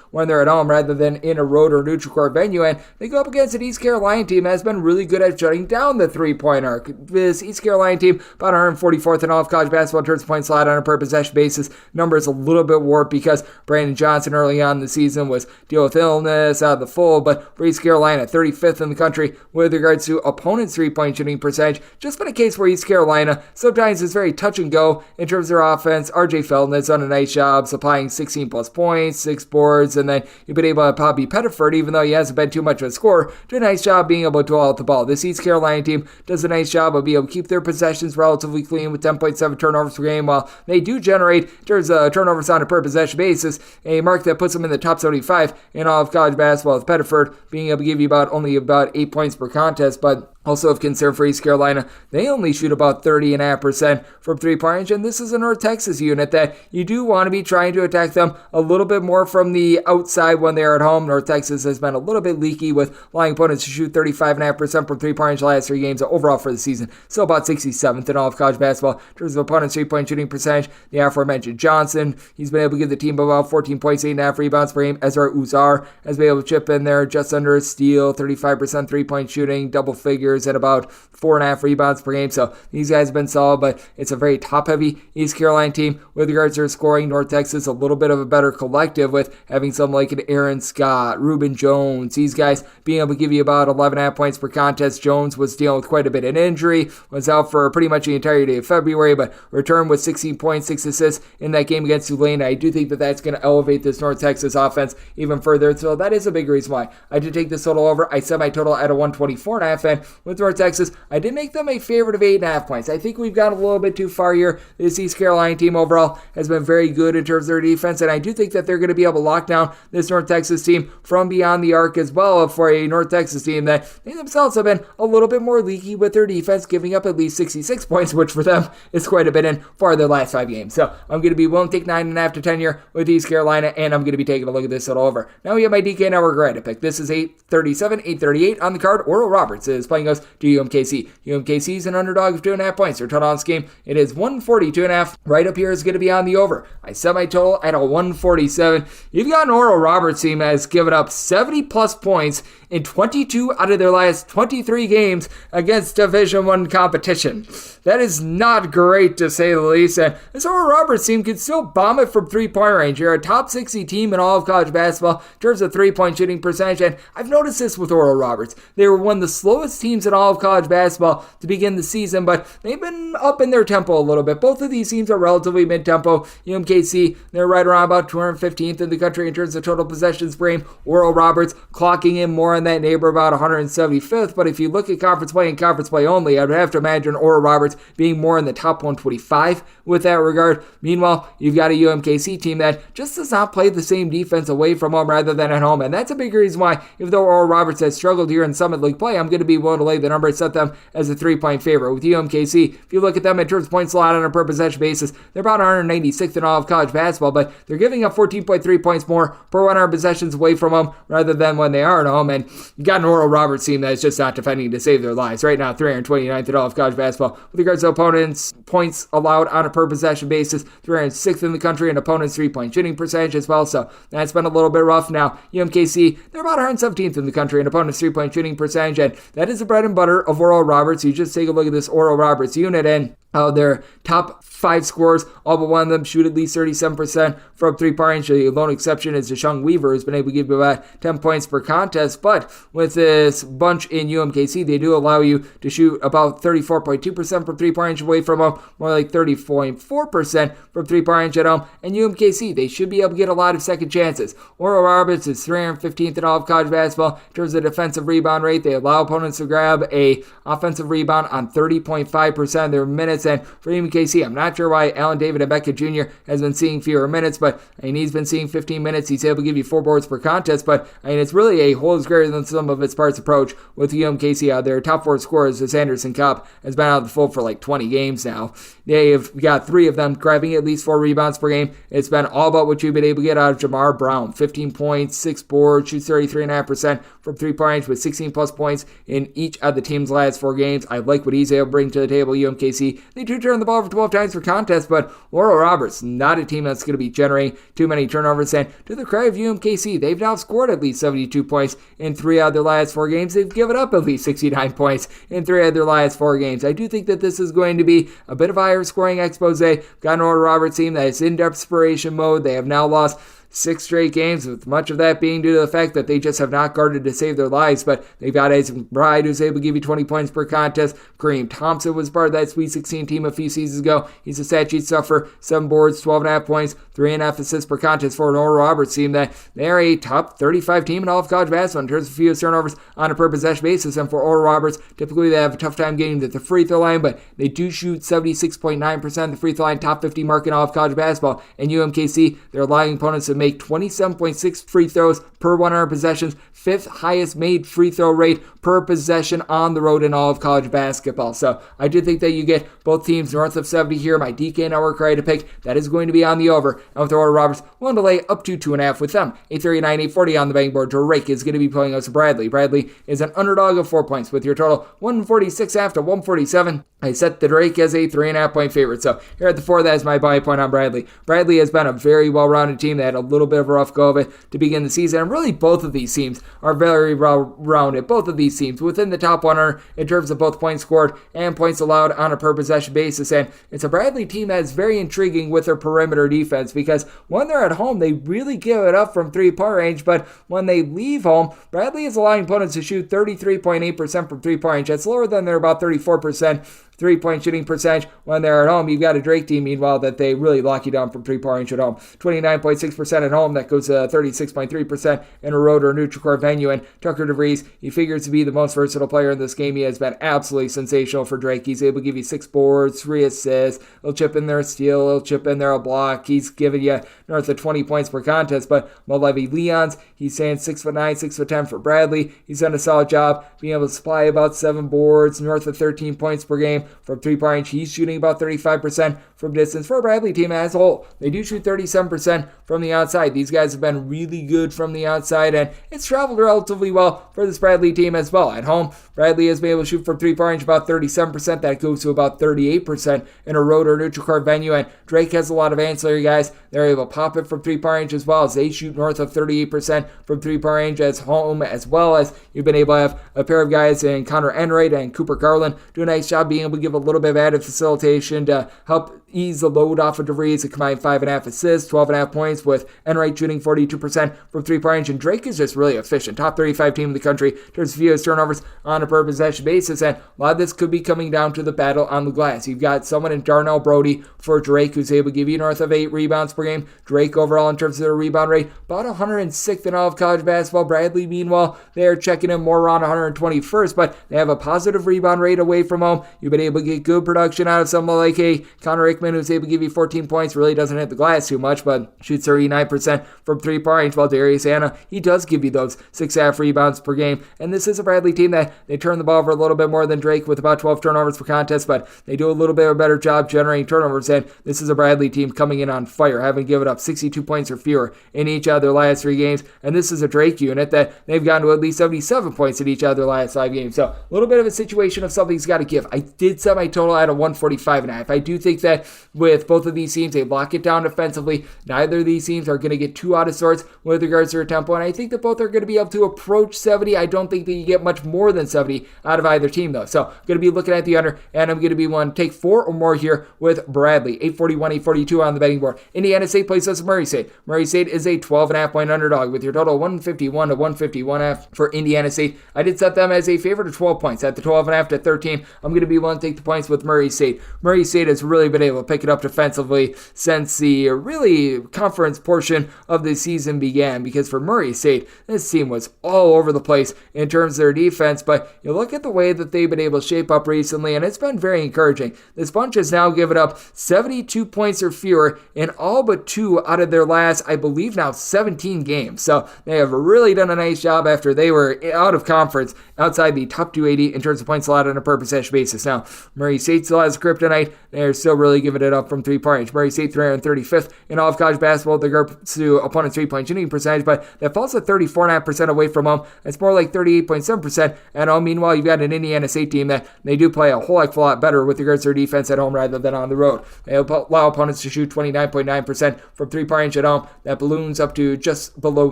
when they're at home rather than in a road or neutral court venue. And they go up against an East Carolina team that has been really good at shutting down the 3-point arc. This East Carolina team, about 144th in all of college basketball in terms of points allowed on a per possession basis. Number is a little bit warped because Brandon Johnson early on in the season was dealing with illness out of the fold, but for East Carolina, 35th in the country with regards to opponents' 3-point shooting percentage. Just been a case where East Carolina sometimes is very touch and go in terms of their offense. RJ Felton has done a nice job supplying 16 plus points, 6 boards, and then you've been able to Bobby Pettiford, even though he hasn't been too much of a scorer, do a nice job being able to dwell out the ball. This East Carolina team does a nice job of being able to keep their possessions relatively clean with 10.7 turnovers per game, while they do generate, in terms of turnovers on a per possession basis, a mark that puts them in the top 75 in all of college basketball, with Pettiford being able to give you only about 8 points per contest. But also of concern for East Carolina, they only shoot about 30.5% from 3-point range, and this is a North Texas unit that you do want to be trying to attack them a little bit more from the outside when they're at home. North Texas has been a little bit leaky with allowing opponents to shoot 35.5% from 3-point range the last 3 games overall for the season. Still about 67th in all of college basketball in terms of opponents' 3-point shooting percentage. The aforementioned Johnson, he's been able to give the team about 14 points, 8.5 rebounds per game. Ezra Uzar has been able to chip in there just under a steal, 35% 3-point shooting, double figures at about 4.5 rebounds per game. So these guys have been solid, but it's a very top-heavy East Carolina team with regards to their scoring. North Texas, a little bit of a better collective with having someone like an Aaron Scott, Reuben Jones. These guys being able to give you about 11.5 points per contest. Jones was dealing with quite a bit of injury, was out for pretty much the entirety of February, but returned with 16 points, 6 assists in that game against Tulane. I do think that that's going to elevate this North Texas offense even further. So that is a big reason why I did take this total over. I set my total at a 124.5, and with North Texas, I did make them a favorite of 8.5 points. I think we've gone a little bit too far here. This East Carolina team overall has been very good in terms of their defense, and I do think that they're going to be able to lock down this North Texas team from beyond the arc as well, for a North Texas team that they themselves have been a little bit more leaky with their defense, giving up at least 66 points, which for them is quite a bit in for their last 5 games. So I'm going to be willing to take 9.5 to 10 here with East Carolina, and I'm going to be taking a look at this total over. Now we have my DK Network Reddit pick. This is 837, 838 on the card. Oral Roberts is playing us to UMKC. UMKC is an underdog of 2.5 points. Their total on this game, it is 142.5. Right up here is going to be on the over. I set my total at a 147. You've got an Oral Roberts team that has given up 70 plus points in 22 out of their last 23 games against Division I competition. That is not great, to say the least, and this Oral Roberts team can still bomb it from three-point range. You're a top 60 team in all of college basketball in terms of three-point shooting percentage, and I've noticed this with Oral Roberts. They were one of the slowest teams in all of college basketball to begin the season, but they've been up in their tempo a little bit. Both of these teams are relatively mid-tempo. UMKC, they're right around about 215th in the country in terms of total possessions per game. Oral Roberts clocking in more in that neighbor, about 175th, but if you look at conference play and conference play only, I would have to imagine Oral Roberts being more in the top 125 with that regard. Meanwhile, you've got a UMKC team that just does not play the same defense away from home rather than at home, and that's a big reason why, even though Oral Roberts has struggled here in Summit League play, I'm going to be willing to lay the number and set them as a 3-point favorite. With UMKC, if you look at them in terms of points allowed on a per possession basis, they're about 196th in all of college basketball, but they're giving up 14.3 points more per 100 possessions away from home rather than when they are at home, and you got an Oral Roberts team that is just not defending to save their lives. Right now, 329th in all of college basketball. With regards to opponents' points allowed on a per possession basis, 306th in the country in opponents' 3-point shooting percentage as well, so that's been a little bit rough. Now, UMKC, they're about 117th in the country in opponents' 3-point shooting percentage, and that is the bread and butter of Oral Roberts. You just take a look at this Oral Roberts unit, and their top 5 scorers, all but one of them shoot at least 37% from three-point range. The lone exception is Deshaun Weaver, who's been able to give you about 10 points per contest. But with this bunch in UMKC, they do allow you to shoot about 34.2% from three-point range away from home, more like 30.4% from three-point range at home. And UMKC, they should be able to get a lot of second chances. Oral Roberts is 315th in all of college basketball in terms of defensive rebound rate. They allow opponents to grab a offensive rebound on 30.5% of their minutes. And for UMKC, I'm not sure why Allen David Ebeka Jr. has been seeing fewer minutes, but he's been seeing 15 minutes. He's able to give you 4 boards per contest, but it's really a whole is greater than some of its parts approach with UMKC out there. Top 4 scorers is Anderson Kopp, has been out of the fold for like 20 games now. They've got 3 of them grabbing at least 4 rebounds per game. It's been all about what you've been able to get out of Jamar Brown. 15 points, 6 boards, shoots 33.5% from three-point range with 16 plus points in each of the team's last 4 games. I like what he's able to bring to the table. UMKC, they do turn the ball over 12 times per contest, but Oral Roberts, not a team that's going to be generating too many turnovers. And to the credit of UMKC, they've now scored at least 72 points in 3 out of their last 4 games. They've given up at least 69 points in 3 out of their last 4 games. I do think that this is going to be a bit of a higher scoring expose. Got an Oral Roberts team that is in desperation mode. They have now lost 6 straight games, with much of that being due to the fact that they just have not guarded to save their lives. But they've got Aiden Bride, who's able to give you 20 points per contest. Kareem Thompson was part of that Sweet 16 team a few seasons ago. He's a stat sheet sufferer, 7 boards, 12.5 points, 3.5 assists per contest for an Oral Roberts team that they're a top 35 team in all of college basketball in terms of fewest turnovers on a per possession basis. And for Oral Roberts, typically they have a tough time getting to the free throw line, but they do shoot 76.9% of the free throw line, top 50 mark in all of college basketball. And UMKC, they're allowing opponents to make 27.6 free throws per 100 possessions, 5th highest made free throw rate per possession on the road in all of college basketball. So I do think that you get both teams north of 70 here. My DK network right to pick, that is going to be on the over. And with Oral Roberts, willing to lay up to 2.5 with them. 839, 840 on the betting board. Drake is going to be playing us Bradley. Bradley is an underdog of 4 points with your total 146 after 147. I set the Drake as a 3.5 point favorite. So here at the 4, that is my buy point on Bradley. Bradley has been a very well-rounded team that had a little bit of a rough go of it to begin the season. And really both of these teams are very well-rounded. Both of these teams within the top 100 in terms of both points scored and points allowed on a per possession basis. And it's a Bradley team that is very intriguing with their perimeter defense, because when they're at home, they really give it up from three-point range, but when they leave home, Bradley is allowing opponents to shoot 33.8% from three-point range. That's lower than their about 34% three-point shooting percentage when they're at home. You've got a Drake team, meanwhile, that they really lock you down from three-point range at home. 29.6% at home. That goes to 36.3% in a road or neutral court venue. And Tucker DeVries, he figures to be the most versatile player in this game. He has been absolutely sensational for Drake. He's able to give you 6 boards, 3 assists. He'll chip in there a steal. He'll chip in there a block. He's giving you north of 20 points per contest. But Molevi Leons, he's saying 6'9", 6'10" for Bradley. He's done a solid job being able to supply about 7 boards, north of 13 points per game. game from three-point range. He's shooting about 35% from distance. For a Bradley team as a whole, they do shoot 37% from the outside. These guys have been really good from the outside, and it's traveled relatively well for this Bradley team as well. At home, Bradley has been able to shoot from three-point range about 37%. That goes to about 38% in a road or neutral court venue, and Drake has a lot of ancillary guys. They're able to pop it from three-point range as well, as they shoot north of 38% from three-point range as home, as well as you've been able to have a pair of guys in Connor Enright and Cooper Garland do a nice job being able to give a little bit of added facilitation to help ease the load off of DeVries. A combined 5.5 assists, 12.5 points, with Enright shooting 42% from three-point range, and Drake is just really efficient. Top 35 team in the country in terms of fewest turnovers on a per possession basis, and a lot of this could be coming down to the battle on the glass. You've got someone in Darnell Brody for Drake who's able to give you north of 8 rebounds per game. Drake overall in terms of their rebound rate, about 106th in all of college basketball. Bradley, meanwhile, they're checking in more around 121st, but they have a positive rebound rate away from home. You've been able to get good production out of someone like a Connor Hickman, who's able to give you 14 points, really doesn't hit the glass too much, but shoots 39% from three-point range, while Darius Anna, he does give you those 6.5 rebounds per game. And this is a Bradley team that they turn the ball over a little bit more than Drake, with about 12 turnovers per contest, but they do a little bit of a better job generating turnovers, and this is a Bradley team coming in on fire, having given up 62 points or fewer in each of their last 3 games, and this is a Drake unit that they've gotten to at least 77 points in each of their last 5 games. So a little bit of a situation of something's got to give. I did set my total at a 145.5. I do think that with both of these teams, they lock it down defensively. Neither of these teams are going to get too out of sorts with regards to their tempo, and I think that both are going to be able to approach 70. I don't think that you get much more than 70 out of either team, though. So I'm going to be looking at the under, and I'm going to be one to take 4 or more here with Bradley. 841, 842 on the betting board. Indiana State plays us Murray State. Murray State is a 12.5 point underdog with your total 151 to 151.5 for Indiana State. I did set them as a favorite of 12 points. At the 12.5 to 13, I'm going to be one to take the points with Murray State. Murray State has really been able to pick it up defensively since the really conference portion of the season began, because for Murray State, this team was all over the place in terms of their defense, but you look at the way that they've been able to shape up recently, and it's been very encouraging. This bunch has now given up 72 points or fewer in all but 2 out of their last, I believe now, 17 games. So they have really done a nice job after they were out of conference, outside the top 280 in terms of points allowed on a per possession basis. Now, Murray State still has kryptonite. They're still really giving it up from three-point range. Murray State 335th in all of college basketball with regards to opponent's three-point shooting percentage, but that falls at 34.5% away from home. It's more like 38.7% at home. Meanwhile, you've got an Indiana State team that they do play a whole heck of a lot better with regards to their defense at home rather than on the road. They allow opponents to shoot 29.9% from three-point range at home. That balloons up to just below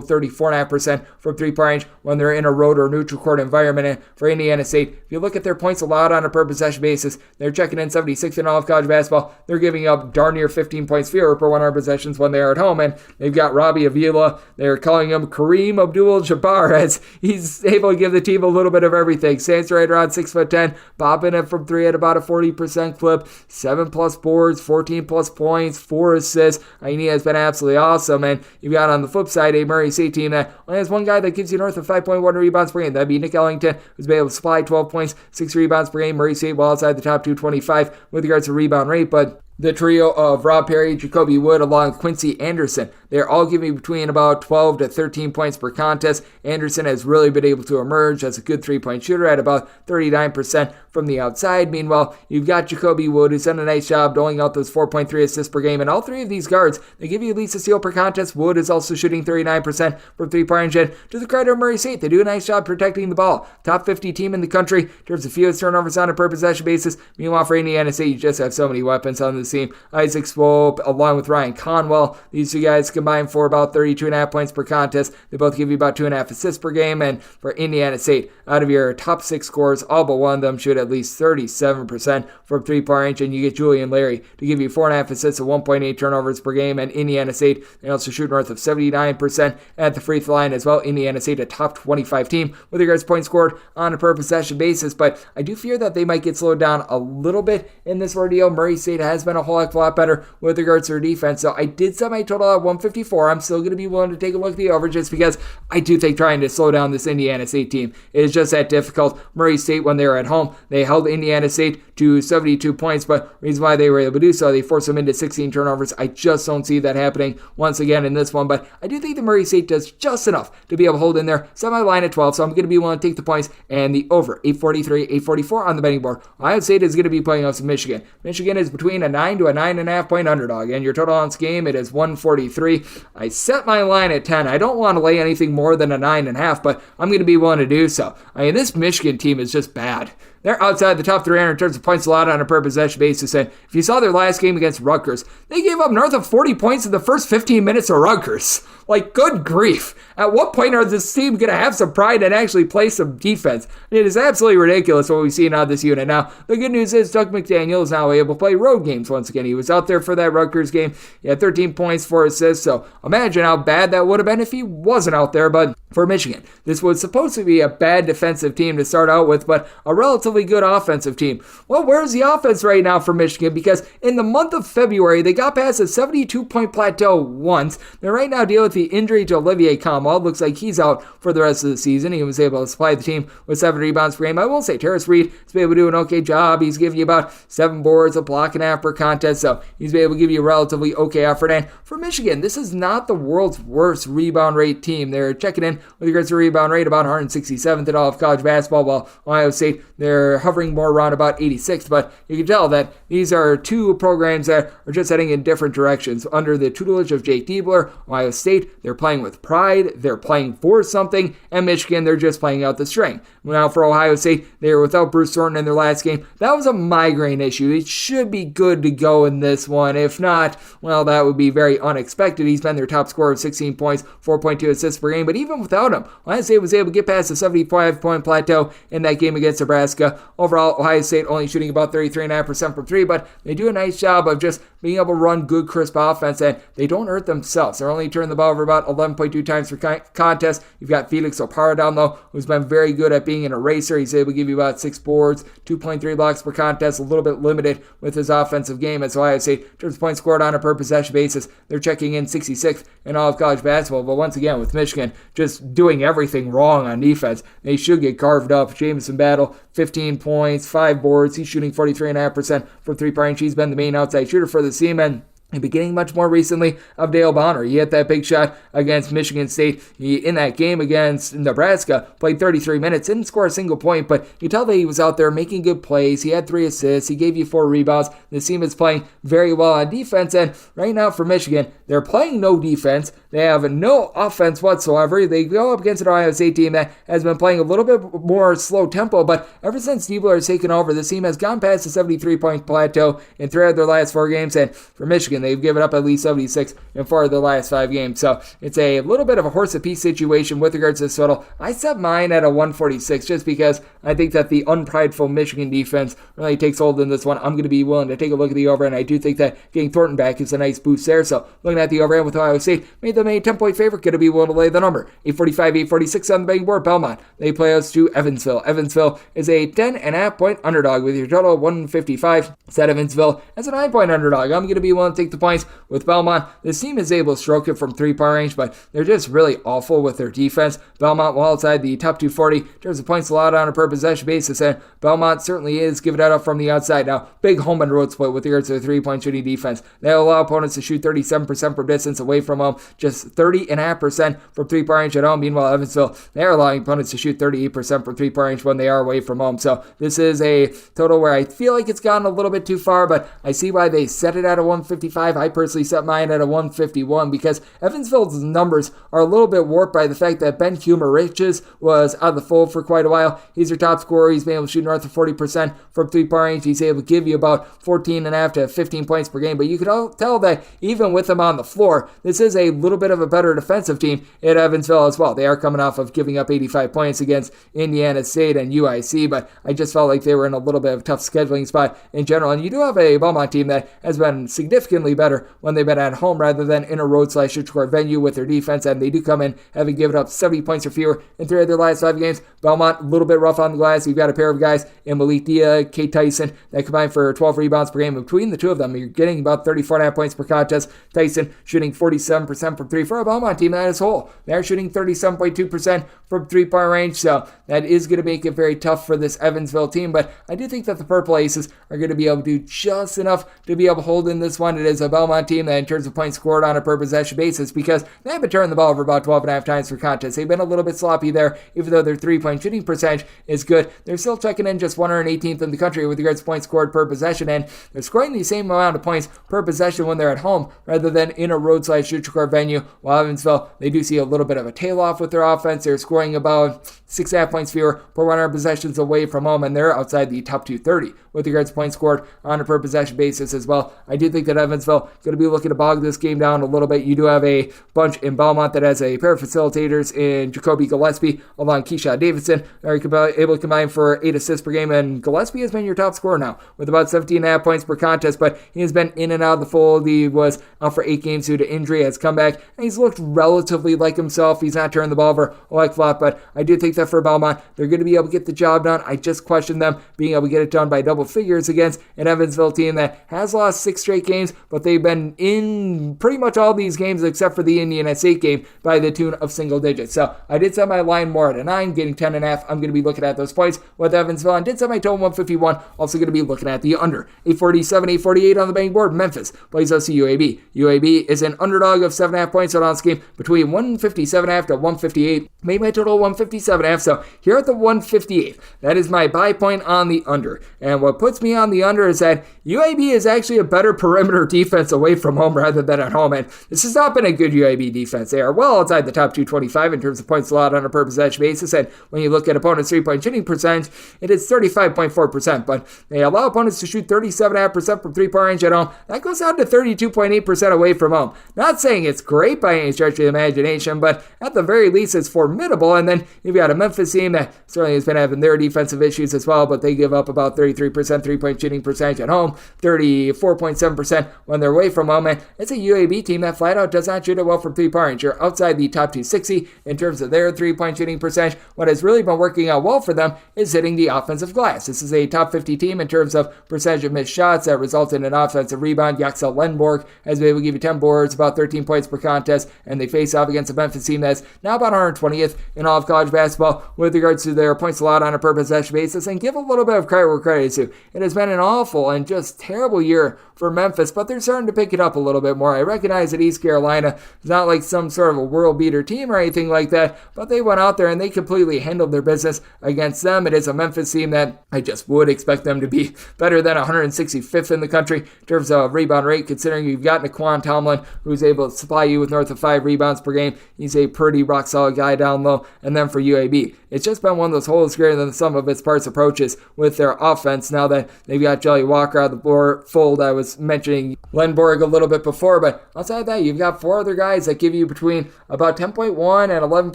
34.5% from three-point range when they're in a road or neutral court environment. And for Indiana State, if you look at their points allowed on a per possession basis, they're checking in 76th in all of college basketball. They're giving up darn near 15 points fewer per 100 possessions when they're at home, and they've got Robbie Avila. They're calling him Kareem Abdul-Jabbar, as he's able to give the team a little bit of everything. Stands right around 6'10", bobbing it from 3 at about a 40% clip, 7+ boards, 14+ points, 4 assists. I mean, he has been absolutely awesome. And you've got on the flip side a Murray State team that only has one guy that gives you north of 5.1 rebounds per game. That'd be Nick Ellington, who's been able to supply 12 points, 6 rebounds per game. Murray State well outside the top 225 with regards to rebound rate, but the trio of Rob Perry, Jacoby Wood, along with Quincy Anderson, they're all giving between about 12 to 13 points per contest. Anderson has really been able to emerge as a good three-point shooter at about 39% from the outside. Meanwhile, you've got Jacoby Wood, who's done a nice job doling out those 4.3 assists per game. And all 3 of these guards, they give you at least a steal per contest. Wood is also shooting 39% from three-point range. And to the credit of Murray State, they do a nice job protecting the ball. Top 50 team in the country in terms of fewest turnovers on a per possession basis. Meanwhile, for Indiana State, you just have so many weapons on the team. Isaac Swope, along with Ryan Conwell, these 2 guys combined for about 32.5 points per contest. They both give you about 2.5 assists per game. And for Indiana State, out of your top 6 scorers, all but one of them shoot at least 37% from three-point range, and you get Julian Larry to give you 4.5 assists and 1.8 turnovers per game. And Indiana State, they also shoot north of 79% at the free throw line as well. Indiana State, a top 25 team with regards to points scored on a per possession basis, but I do fear that they might get slowed down a little bit in this ordeal. Murray State has been a whole heck of a lot better with regards to their defense. So I did set my total at 154. I'm still going to be willing to take a look at the over just because I do think trying to slow down this Indiana State team is just that difficult. Murray State, when they were at home, they held Indiana State to 72 points, but the reason why they were able to do so, they forced them into 16 turnovers. I just don't see that happening once again in this one, but I do think the Murray State does just enough to be able to hold in there. Set my line at 12, so I'm going to be willing to take the points and the over 843, 844 on the betting board. Ohio State is going to be playing off Michigan. Michigan is between a 9 to a 9.5 point underdog, and your total on this game, it is 143. I set my line at 10. I don't want to lay anything more than a 9.5, but I'm going to be willing to do so. I mean, this Michigan team is just bad. They're outside the top 300 in terms of points allowed on a per possession basis, and if you saw their last game against Rutgers, they gave up north of 40 points in the first 15 minutes of Rutgers. Like, good grief. At what point are this team going to have some pride and actually play some defense? It is absolutely ridiculous what we've seen out of this unit. Now, the good news is Doug McDaniel is now able to play road games once again. He was out there for that Rutgers game. He had 13 points, 4 assists, so imagine how bad that would have been if he wasn't out there. But for Michigan, this was supposed to be a bad defensive team to start out with, but a relatively good offensive team. Well, where's the offense right now for Michigan? Because in the month of February, they got past a 72-point plateau once. They're right now dealing with the injury to Olivier Comwell. Looks like he's out for the rest of the season. He was able to supply the team with 7 rebounds per game. I will say Terrace Reed has been able to do an okay job. He's giving you about 7 boards, a block and a half per contest, so he's been able to give you a relatively okay effort. And for Michigan, this is not the world's worst rebound rate team. They're checking in with regards to rebound rate about 167th in all of college basketball, while Ohio State, they're hovering more around about 86th, but you can tell that these are two programs that are just heading in different directions. Under the tutelage of Jake Diebler, Ohio State, they're playing with pride, they're playing for something, and Michigan, they're just playing out the string. Now for Ohio State, they were without Bruce Thornton in their last game. That was a migraine issue. It should be good to go in this one. If not, well, that would be very unexpected. He's been their top scorer of 16 points, 4.2 assists per game, but even without him, Ohio State was able to get past the 75-point plateau in that game against Nebraska. Overall, Ohio State only shooting about 33.5% from 3, but they do a nice job of just being able to run good, crisp offense, and they don't hurt themselves. They're only turning the ball over about 11.2 times per contest. You've got Felix Opara down low, who's been very good at being an eraser. He's able to give you about 6 boards, 2.3 blocks per contest, a little bit limited with his offensive game as Ohio State, in terms of points scored on a per possession basis, they're checking in 66th in all of college basketball. But once again, with Michigan just doing everything wrong on defense, they should get carved up. Jamison Battle, 15 points, 5 boards. He's shooting 43.5% from 3-point range. He's been the main outside shooter for the team, and beginning much more recently of Dale Bonner. He hit that big shot against Michigan State. He, in that game against Nebraska, played 33 minutes, didn't score a single point, but you tell that he was out there making good plays. He had 3 assists. He gave you 4 rebounds. This team is playing very well on defense, and right now for Michigan, they're playing no defense. They have no offense whatsoever. They go up against an Ohio State team that has been playing a little bit more slow tempo, but ever since Diebler has taken over, this team has gone past the 73-point plateau in 3 of their last 4 games, and for Michigan, they've given up at least 76 in 4 of their last 5 games. So it's a little bit of a horse apiece situation with regards to this total. I set mine at a 146 just because I think that the unprideful Michigan defense really takes hold in this one. I'm going to be willing to take a look at the over, and I do think that getting Thornton back is a nice boost there. So looking at the over with Ohio State, made them a 10-point favorite. Going to be willing to lay the number. 845, 846 on the betting board. Belmont, they play us to Evansville. Evansville is a 10.5-point underdog with your total 155. Set Evansville as a 9-point underdog. I'm going to be willing to take the points with Belmont. This team is able to stroke it from 3-point range, but they're just really awful with their defense. Belmont, well outside the top 240 in terms of points allowed on a per possession basis, and Belmont certainly is giving that up from the outside. Now, big home and road split with regards to their 3-point shooting defense. They allow opponents to shoot 37% from distance away from home, just 30.5% from 3-point range at home. Meanwhile, Evansville, they're allowing opponents to shoot 38% from 3-point range when they are away from home. So this is a total where I feel like it's gone a little bit too far, but I see why they set it at a 155. I personally set mine at a 151 because Evansville's numbers are a little bit warped by the fact that Ben Humeriches was out of the fold for quite a while. He's your top scorer. He's been able to shoot north of 40% from 3-point range. He's able to give you about 14.5 to 15 points per game, but you can tell that even with him on the floor, this is a little bit of a better defensive team at Evansville as well. They are coming off of giving up 85 points against Indiana State and UIC, but I just felt like they were in a little bit of a tough scheduling spot in general. And you do have a Belmont team that has been significantly significantly better when they've been at home rather than in a road/neutral venue with their defense, and they do come in having given up 70 points or fewer in 3 of their last 5 games. Belmont, a little bit rough on the glass. You've got a pair of guys in Malik Dia, Kate Tyson, that combine for 12 rebounds per game. Between the two of them, you're getting about 34.5 points per contest. Tyson shooting 47% from 3 for a Belmont team as a whole. They're shooting 37.2% from 3-point range, so that is going to make it very tough for this Evansville team, but I do think that the Purple Aces are going to be able to do just enough to be able to hold in this one. It is a Belmont team that in terms of points scored on a per possession basis, because they haven't turned the ball over about 12.5 times per contest. They've been a little bit sloppy there, even though their 3-point shooting percentage is good. They're still checking in just 118th in the country with regards to points scored per possession, and they're scoring the same amount of points per possession when they're at home rather than in a road/neutral venue. While Evansville, they do see a little bit of a tail off with their offense. They're scoring about 6.5 points fewer per 100 possessions away from home, and they're outside the top 230 with regards to points scored on a per possession basis as well. I do think that Evansville going to be looking to bog this game down a little bit. You do have a bunch in Belmont that has a pair of facilitators in Jacoby Gillespie along Keyshawn Davidson. They're able to combine for 8 assists per game, and Gillespie has been your top scorer now with about 17.5 points per contest, but he has been in and out of the fold. He was out for 8 games due to injury, has come back, and he's looked relatively like himself. He's not turning the ball over like flop, but I do think that for Belmont, they're going to be able to get the job done. I just question them being able to get it done by double figures against an Evansville team that has lost 6 straight games, but they've been in pretty much all these games except for the Indiana State game by the tune of single digits. So I did set my line more at a 9, getting 10.5. I'm going to be looking at those points with Evansville, and did set my total 151. Also going to be looking at the under 847, 848 on the betting board. Memphis plays OC UAB. UAB is an underdog of 7.5 points on this game, between 157.5 to 158. Made my total 157.5. So here at the 158, that is my buy point on the under. And what puts me on the under is that UAB is actually a better perimeter defense away from home rather than at home. And this has not been a good UAB defense. They are well outside the top 225 in terms of points allowed on a per possession basis. And when you look at opponents' 3-point shooting percentage, it is 35.4%. But they allow opponents to shoot 37.5% from 3-point range at home. That goes down to 32.8% away from home. Not saying it's great by any stretch of the imagination, but at the very least, it's formidable. And then you've got a Memphis team that certainly has been having their defensive issues as well, but they give up about 33% 3-point shooting percentage at home, 34.7% when they're away from home. And it's a UAB team that flat out does not shoot it well from 3-point range. You're outside the top 260 in terms of their 3-point shooting percentage. What has really been working out well for them is hitting the offensive glass. This is a top 50 team in terms of percentage of missed shots that result in an offensive rebound. Yaxel Lenborg has been able to give you 10 boards, about 13 points per contest, and they face off against a Memphis team that's now about 120th in all of college basketball with regards to their points allowed on a per possession basis. And give a little bit of credit where credit is due. It has been an awful and just terrible year for Memphis, but they're starting to pick it up a little bit more. I recognize that East Carolina is not like some sort of a world beater team or anything like that, but they went out there and they completely handled their business against them. It is a Memphis team that I just would expect them to be better than 165th in the country in terms of rebound rate, considering you've got Naquan Tomlin, who's able to supply you with north of 5 rebounds per game. He's a pretty rock solid guy down low. And then for UAB, it's just been one of those holes greater than the sum of its parts approaches with their offense. Now that they've got Jelly Walker out of the fold, I was mentioning Lenborg a little bit before, but outside of that, you've got 4 other guys that give you between about 10.1 and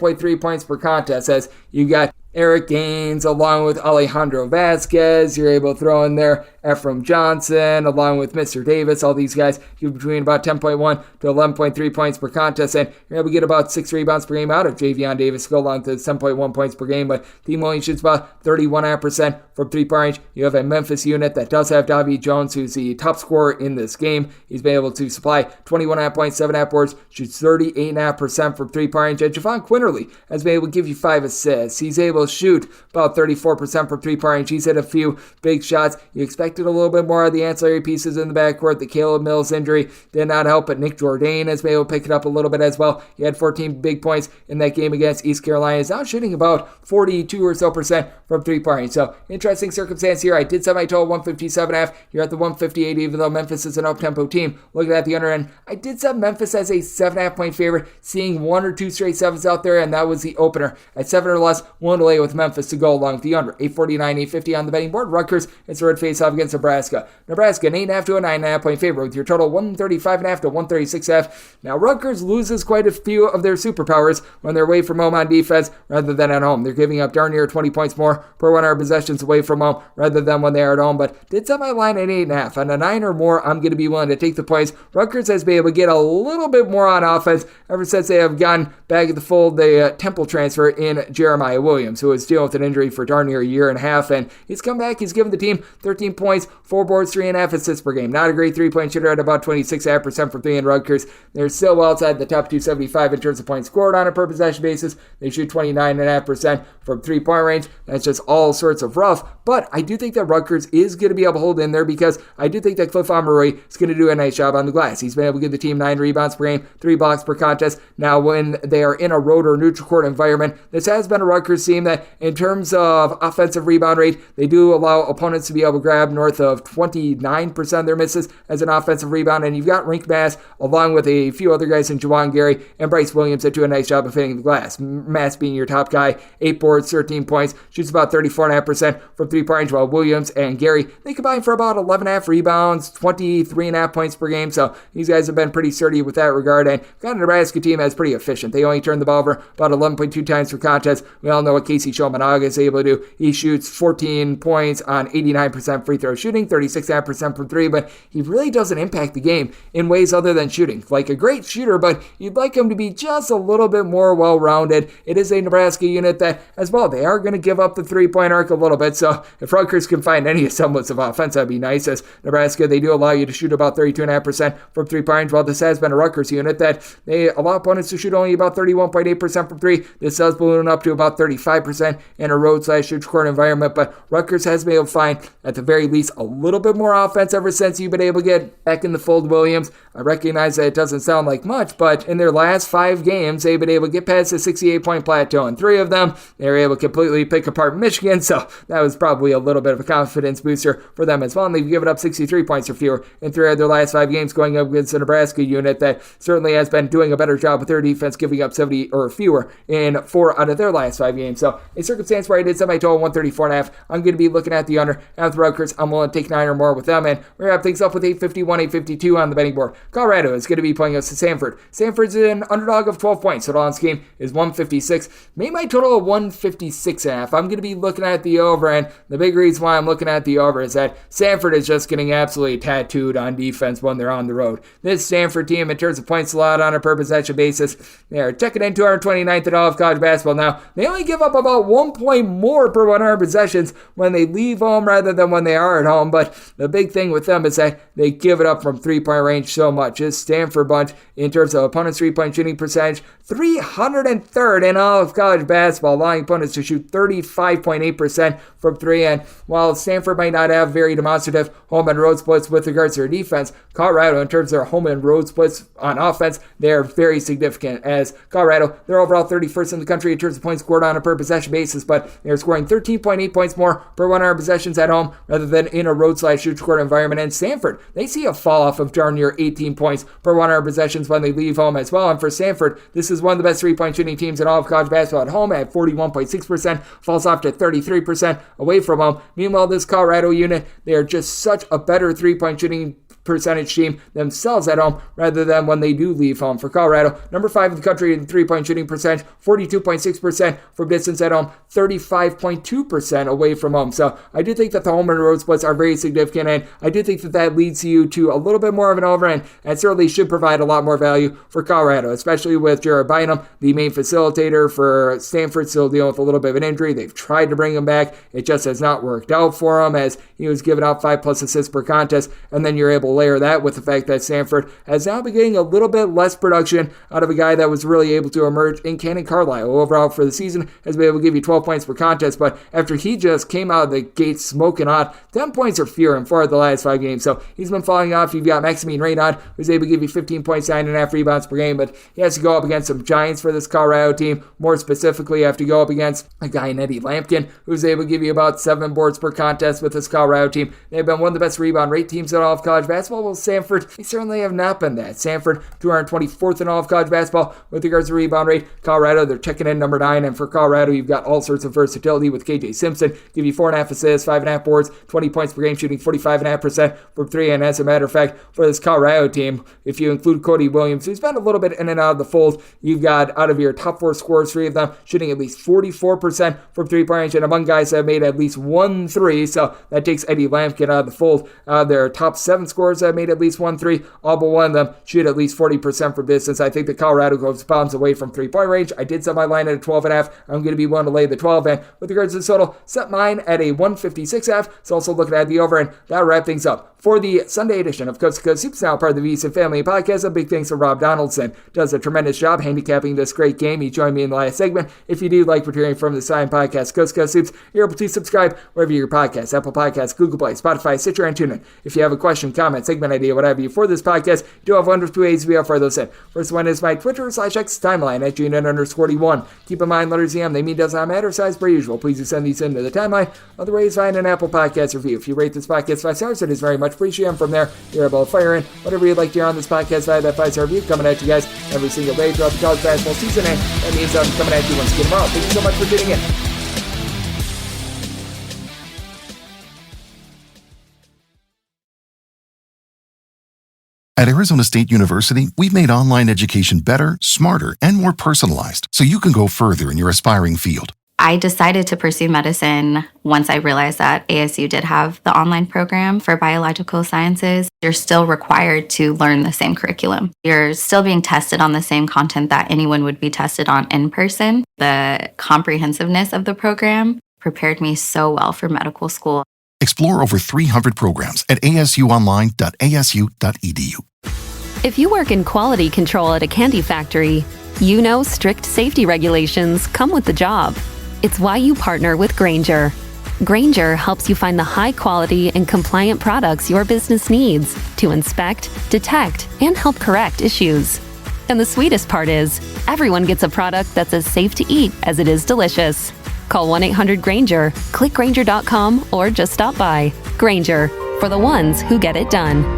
11.3 points per contest, as you've got Eric Gaines along with Alejandro Vasquez. You're able to throw in there Ephraim Johnson along with Mr. Davis. All these guys give between about 10.1 to 11.3 points per contest, and you're able to get about 6 rebounds per game out of Javion Davis to go along to 10.1 points per game, but team only shoots about 31.5% from 3-point range. You have a Memphis unit that does have Davy Jones, who's the top scorer in this game. He's been able to supply 21.5 points, 7.5 boards, shoots 38.5% from 3-point range. And Javon Quinterly has been able to give you 5 assists. He's able to shoot about 34% from 3-point range. He's hit a few big shots. You expected a little bit more of the ancillary pieces in the backcourt. The Caleb Mills injury did not help, but Nick Jourdain has been able to pick it up a little bit as well. He had 14 big points in that game against East Carolina. He's now shooting about 42 or so percent from 3-point range. So interesting circumstance here. I did set my total 157.5. You're at the 158, even though Memphis is an up-tempo team. Looking at the under end, I did set Memphis as a 7.5 point favorite, seeing 1 or 2 straight 7s out there, and that was the opener. At 7 or less, 1 to lay with Memphis to go along with the under. 849, 850 on the betting board. Rutgers is the red face-off against Nebraska. Nebraska, an 8.5 to a 9.5 point favorite with your total 135.5 to 136.5. Now, Rutgers loses quite a few of their superpowers when they're away from home on defense rather than at home. They're giving up darn near 20 points more per 100 possessions away from home rather than when they are at home, but did set my line at 8.5. On a 9 or more, I'm going to be willing to take the points. Rutgers has been able to get a little bit more on offense ever since they have gotten back at the fold the Temple transfer in Jeremiah Williams, who was dealing with an injury for darn near a year and a half, and he's come back. He's given the team 13 points, 4 boards, 3.5 assists per game. Not a great three-point shooter at about 26.5% from 3 in Rutgers. They're still well outside the top 275 in terms of points scored on a per possession basis. They shoot 29.5% from three-point range. That's just all sorts of rough, but I do think that Rutgers is going to be able to hold in there because I do think that Cliff Omoruyi is going to do a nice job on the glass. He's been able to give the team 9 rebounds per game, 3 blocks per contest. Now, when they are in a road or neutral court environment, this has been a Rutgers team that, in terms of offensive rebound rate, they do allow opponents to be able to grab north of 29% of their misses as an offensive rebound, and you've got Rink Mass along with a few other guys in Juwan Gary and Bryce Williams that do a nice job of hitting the glass. Mass being your top guy, 8 boards, 13 points, shoots about 34.5% from three-point range, while Williams and Gary, they combine for about 11.5 rebounds, 23.5 points per game, so these guys have been pretty sturdy with that regard, and got a Nebraska team that's pretty efficient. They only turn the ball over about 11.2 times per contest. We all know what Casey Shomanaga is able to do. He shoots 14 points on 89% free throw shooting, 36.5% from 3, but he really doesn't impact the game in ways other than shooting. Like a great shooter, but you'd like him to be just a little bit more well-rounded. It is a Nebraska unit that, as well, they are going to give up the three-point arc a little bit, so if Rutgers can find any semblance of offense, that'd be nice. As Nebraska, they do allow you to shoot about 32.5% from three-point range, while this has been a Rutgers unit that they allow opponents to shoot only about 31.8% from 3. This does balloon up to about 35% in a road/neutral court environment, but Rutgers has been able to find, at the very least, a little bit more offense ever since you've been able to get back in the fold Williams. I recognize that it doesn't sound like much, but in their last 5 games, they've been able to get past the 68-point plateau. In 3 of them, they were able to completely pick apart Michigan, so that was probably a little bit of a confidence booster for them as well. And they've given up 63 points or fewer in 3 of their last 5 games, going up against the Nebraska unit that certainly has been doing a better job with their defense, giving up 70 or fewer in 4 out of their last 5 games. So a circumstance where I did set my total 134.5. I'm going to be looking at the under. And with Rutgers, I'm willing to take 9 or more with them, and we're going to have things up with 851, 852 on the betting board. Colorado is going to be playing us to Stanford. Stanford's an underdog of 12 points. Total on this game is 156. Made my total of 156.5. I'm going to be looking at the over, and the big reason why I'm looking at the over is that Stanford is just getting absolutely tattooed on defense when they're on the road. This Stanford team, in terms of points allowed on a per possession basis, they're checking in 229th in all of college basketball. Now, they only give up about 1 point more per 100 possessions when they leave home rather than when they are at home, but the big thing with them is that they give it up from three-point range so much. This Stanford bunch, in terms of opponents' three-point shooting percentage, 303rd in all of college basketball, allowing opponents to shoot 35.8% from 3. And while Stanford might not have very demonstrative home and road splits with regards to their defense, Colorado, in terms of their home and road splits on offense, they're very significant. As Colorado, they're overall 31st in the country in terms of points scored on a per possession basis, but they're scoring 13.8 points more per 100 possessions at home rather than in a road/neutral court environment. And Stanford, they see a fall off of darn near 18 points per 100 possessions when they leave home as well. And for Stanford, this is one of the best three-point shooting teams in all of college basketball at home at 41.6%, falls off to 33% away from home. Meanwhile, this Colorado unit, they are just such a better three-point shooting percentage team themselves at home rather than when they do leave home. For Colorado, number 5 in the country in three-point shooting percentage, 42.6% from distance at home, 35.2% away from home. So I do think that the home and road splits are very significant, and I do think that that leads you to a little bit more of an over, and certainly should provide a lot more value for Colorado, especially with Jared Bynum, the main facilitator for Stanford, still dealing with a little bit of an injury. They've tried to bring him back. It just has not worked out for him, as he was giving out 5+ assists per contest, and then you're able to layer that with the fact that Stanford has now been getting a little bit less production out of a guy that was really able to emerge in Cannon Carlisle. Overall for the season, has been able to give you 12 points per contest, but after he just came out of the gate smoking hot, 10 points or fewer in 4 of the last 5 games, so he's been falling off. You've got Maximine Reynaud, who's able to give you 15 points, 9.5 rebounds per game, but he has to go up against some giants for this Colorado team. More specifically, you have to go up against a guy in Eddie Lampkin, who's able to give you about 7 boards per contest with this Colorado team. They've been one of the best rebound rate teams in all of college basketball basketball? Well, Samford, they certainly have not been that. Samford, 224th in all of college basketball with regards to rebound rate. Colorado, they're checking in number 9, and for Colorado, you've got all sorts of versatility with KJ Simpson, give you 4.5 assists, 5.5 boards, 20 points per game, shooting 45.5% from 3, and as a matter of fact, for this Colorado team, if you include Cody Williams, who's been a little bit in and out of the fold, you've got out of your top 4 scorers, 3 of them shooting at least 44% from 3-point range, and among guys that have made at least 1 3, so that takes Eddie Lampkin out of the fold. Their top 7 scorers have made at least 1 3, all but one of them shoot at least 40% from distance. I think the Colorado goes pounds away from 3-point range. I did set my line at a 12.5. I'm going to be willing to lay the 12, and with regards to the total, set mine at a 156.5. So also looking at the over, and that'll wrap things up for the Sunday edition of Coast to Coast Hoops, now part of the VSiN Family Podcast. A big thanks to Rob Donaldson. Does a tremendous job handicapping this great game. He joined me in the last segment. If you do like what you're hearing from the Sign Podcast, Coast to Coast Hoops, you're able to subscribe wherever your podcast, Apple Podcasts, Google Play, Spotify, Stitcher, and TuneIn. If you have a question, comment, segment idea, what have you for this podcast, you do have one of 2 ways to be able to those in. First one is my Twitter/X timeline at @GNN_D1. Keep in mind, letters EM, they mean does not matter, size per usual. Please do send these into the timeline. Other ways, find an Apple Podcast review. If you rate this podcast 5 stars, it is very much appreciated. And from there, you're able to fire in whatever you'd like to hear on this podcast via that 5-star review, coming at you guys every single day throughout the college basketball season, and that means I'm coming at you once again tomorrow. Thank you so much for tuning in. At Arizona State University, we've made online education better, smarter, and more personalized, so you can go further in your aspiring field. I decided to pursue medicine once I realized that ASU did have the online program for biological sciences. You're still required to learn the same curriculum. You're still being tested on the same content that anyone would be tested on in person. The comprehensiveness of the program prepared me so well for medical school. Explore over 300 programs at asuonline.asu.edu. If you work in quality control at a candy factory, you know strict safety regulations come with the job. It's why you partner with Grainger. Grainger helps you find the high quality and compliant products your business needs to inspect, detect, and help correct issues. And the sweetest part is, everyone gets a product that's as safe to eat as it is delicious. Call 1-800-GRAINGER, click Grainger.com, or just stop by. Grainger, for the ones who get it done.